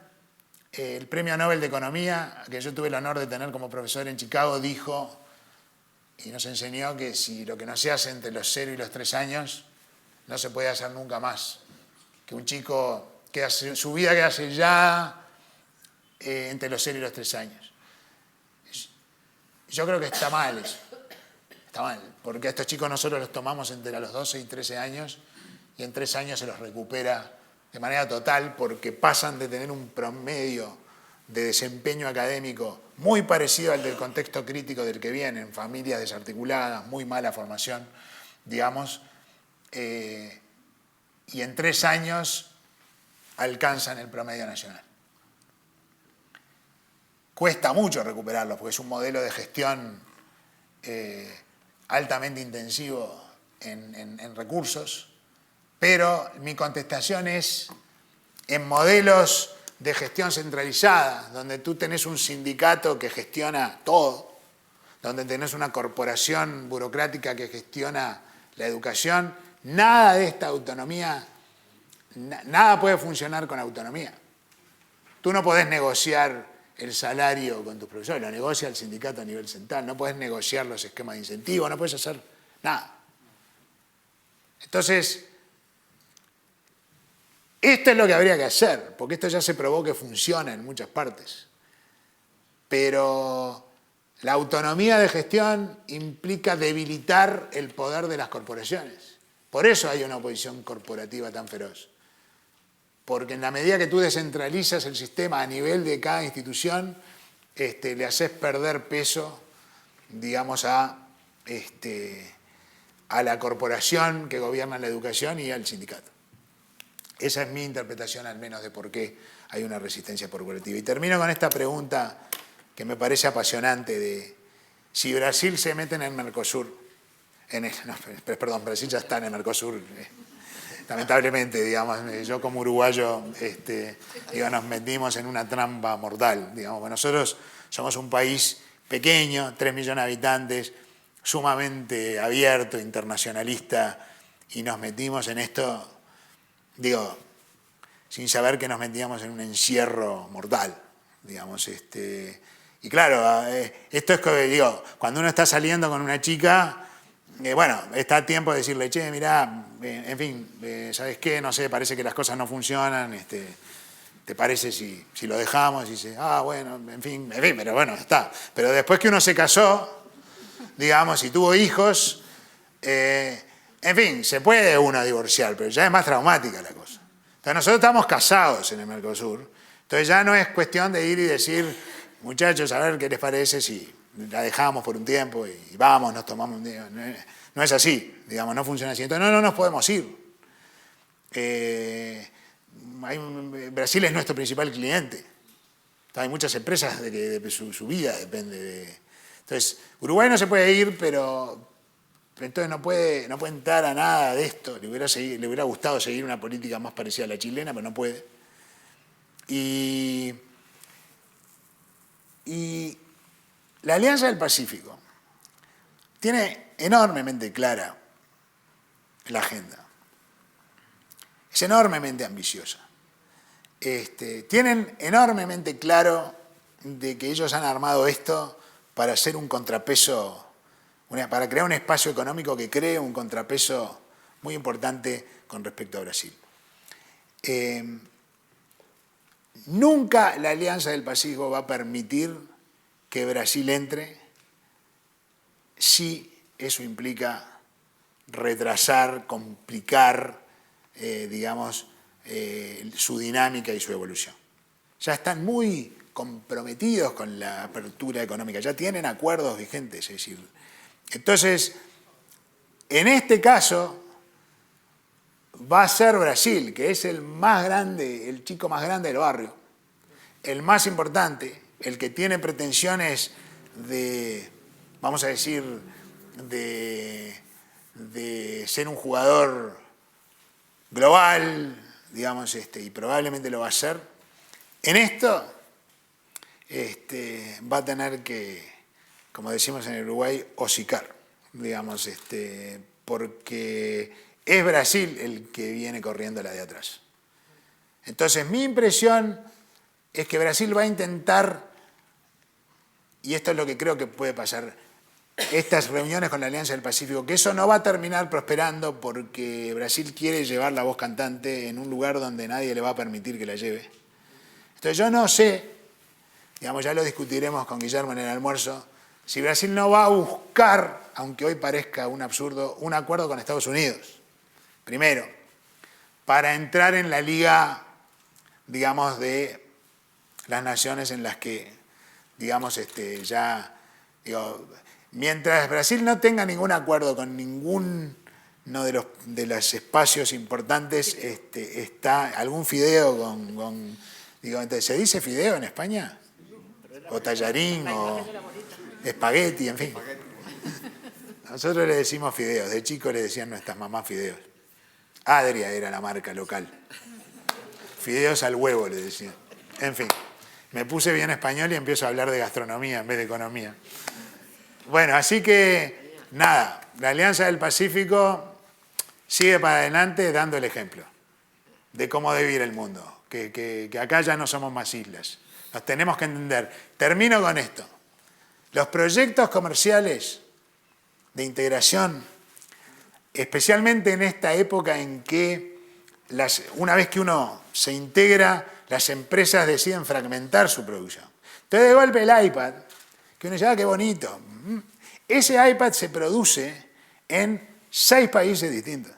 el premio Nobel de Economía, que yo tuve el honor de tener como profesor en Chicago, dijo y nos enseñó que si lo que no se hace entre los 0 y los 3 años, no se puede hacer nunca más. Que un chico que su vida queda sellada entre los 0 y los 3 años. Yo creo que está mal eso. Está mal, porque a estos chicos nosotros los tomamos entre los 12 y 13 años y en 3 años se los recupera de manera total porque pasan de tener un promedio de desempeño académico muy parecido al del contexto crítico del que vienen, familias desarticuladas, muy mala formación, digamos, y en 3 años alcanzan el promedio nacional. Cuesta mucho recuperarlo porque es un modelo de gestión altamente intensivo en recursos, pero mi contestación es en modelos de gestión centralizada, donde tú tenés un sindicato que gestiona todo, donde tenés una corporación burocrática que gestiona la educación, nada de esta autonomía, nada puede funcionar con autonomía. Tú no podés negociar el salario con tus profesores, lo negocia el sindicato a nivel central, no podés negociar los esquemas de incentivos, no podés hacer nada. Entonces, esto es lo que habría que hacer, porque esto ya se probó que funciona en muchas partes. Pero la autonomía de gestión implica debilitar el poder de las corporaciones. Por eso hay una oposición corporativa tan feroz. Porque en la medida que tú descentralizas el sistema a nivel de cada institución, le haces perder peso, digamos, a la corporación que gobierna la educación y al sindicato. Esa es mi interpretación, al menos, de por qué hay una resistencia corporativa. Y termino con esta pregunta que me parece apasionante de si Brasil se mete en el Mercosur. Brasil ya está en el Mercosur. Lamentablemente, digamos, yo como uruguayo, nos metimos en una trampa mortal. Digamos, nosotros somos un país pequeño, 3 millones de habitantes, sumamente abierto, internacionalista, y nos metimos en esto, sin saber que nos metíamos en un encierro mortal, digamos. Y claro, esto es que, cuando uno está saliendo con una chica, está a tiempo de decirle, che, mirá, en fin, ¿sabes qué? No sé, parece que las cosas no funcionan, ¿te parece si lo dejamos? Y dice, bueno, en fin, pero bueno, está. Pero después que uno se casó, digamos, y tuvo hijos, en fin, se puede uno divorciar, pero ya es más traumática la cosa. Entonces nosotros estamos casados en el Mercosur, entonces ya no es cuestión de ir y decir, muchachos, a ver qué les parece si la dejamos por un tiempo y vamos, nos tomamos un día. No es así, digamos, no funciona así. Entonces no nos podemos ir. Brasil es nuestro principal cliente. Hay muchas empresas de que su vida depende de... Entonces, Uruguay no se puede ir, pero entonces no puede entrar a nada de esto. Le hubiera gustado seguir una política más parecida a la chilena, pero no puede. Y la Alianza del Pacífico tiene enormemente clara la agenda. Es enormemente ambiciosa. Tienen enormemente claro de que ellos han armado esto para hacer un contrapeso, para crear un espacio económico que cree un contrapeso muy importante con respecto a Brasil. Nunca la Alianza del Pacífico va a permitir que Brasil entre si eso implica retrasar, complicar, su dinámica y su evolución. Ya están muy comprometidos con la apertura económica, ya tienen acuerdos vigentes, es decir. Entonces, en este caso, va a ser Brasil, que es el más grande, el chico más grande del barrio, el más importante, el que tiene pretensiones de, vamos a decir, de ser un jugador global, digamos, y probablemente lo va a hacer. En esto va a tener que, como decimos en el Uruguay, hocicar, digamos, porque es Brasil el que viene corriendo la de atrás. Entonces, mi impresión es que Brasil va a intentar, y esto es lo que creo que puede pasar, estas reuniones con la Alianza del Pacífico, que eso no va a terminar prosperando porque Brasil quiere llevar la voz cantante en un lugar donde nadie le va a permitir que la lleve. Entonces yo no sé, digamos, ya lo discutiremos con Guillermo en el almuerzo, si Brasil no va a buscar, aunque hoy parezca un absurdo, un acuerdo con Estados Unidos. Primero, para entrar en la liga, digamos, de las naciones en las que, digamos, mientras Brasil no tenga ningún acuerdo con ninguno de los espacios importantes, está algún fideo entonces, ¿se dice fideo en España? O tallarín, o espagueti, en fin. Nosotros le decimos fideos. De chico le decían nuestras mamás fideos. Adria era la marca local. Fideos al huevo le decían. En fin, me puse bien español y empiezo a hablar de gastronomía en vez de economía. Bueno, así que, nada, la Alianza del Pacífico sigue para adelante dando el ejemplo de cómo debe ir el mundo, que acá ya no somos más islas. Nos tenemos que entender. Termino con esto. Los proyectos comerciales de integración, especialmente en esta época en que una vez que uno se integra, las empresas deciden fragmentar su producción. Entonces, de golpe el iPad, que uno dice, ah, qué bonito. Ese iPad se produce en 6 países distintos.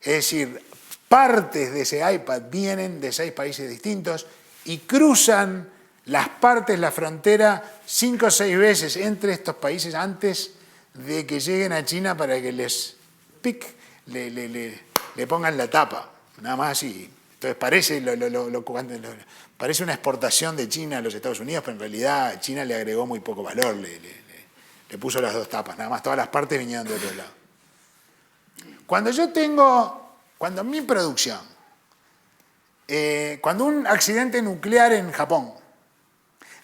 Es decir, partes de ese iPad vienen de 6 países distintos y cruzan las partes, la frontera, 5 o 6 veces entre estos países antes de que lleguen a China para que les le pongan la tapa. Nada más así. Entonces parece una exportación de China a los Estados Unidos, pero en realidad China le agregó muy poco valor, le puso las 2 tapas, nada más todas las partes vinieron de otro lado. Cuando mi producción, cuando un accidente nuclear en Japón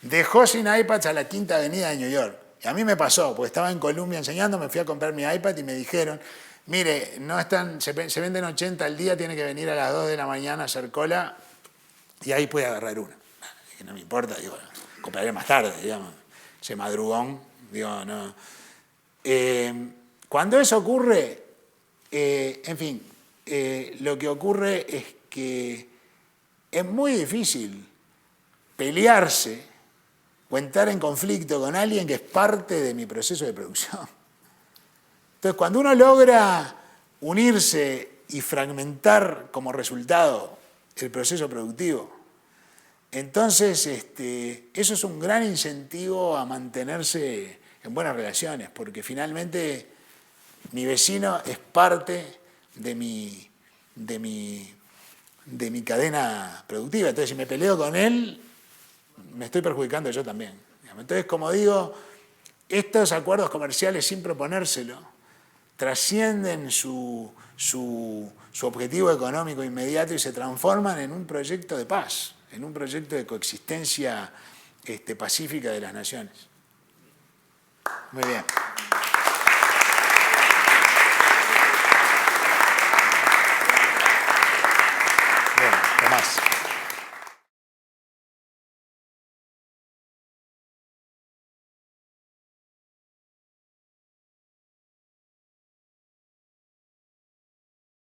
dejó sin iPads a la Quinta Avenida de New York, y a mí me pasó, porque estaba en Colombia enseñando, me fui a comprar mi iPad y me dijeron, mire, se venden 80 al día, tiene que venir a las 2 de la mañana a hacer cola y ahí puede agarrar una. Dije, no me importa, digo, compraré más tarde, digamos, ese madrugón, digo, no. Cuando eso ocurre, en fin, lo que ocurre es que es muy difícil pelearse o entrar en conflicto con alguien que es parte de mi proceso de producción. Entonces, cuando uno logra unirse y fragmentar como resultado el proceso productivo, entonces eso es un gran incentivo a mantenerse en buenas relaciones, porque finalmente mi vecino es parte de mi cadena productiva. Entonces, si me peleo con él, me estoy perjudicando yo también. Entonces, como digo, estos acuerdos comerciales, sin proponérselo, trascienden su objetivo económico inmediato y se transforman en un proyecto de paz, en un proyecto de coexistencia pacífica de las naciones. Muy bien. Bueno, Tomás.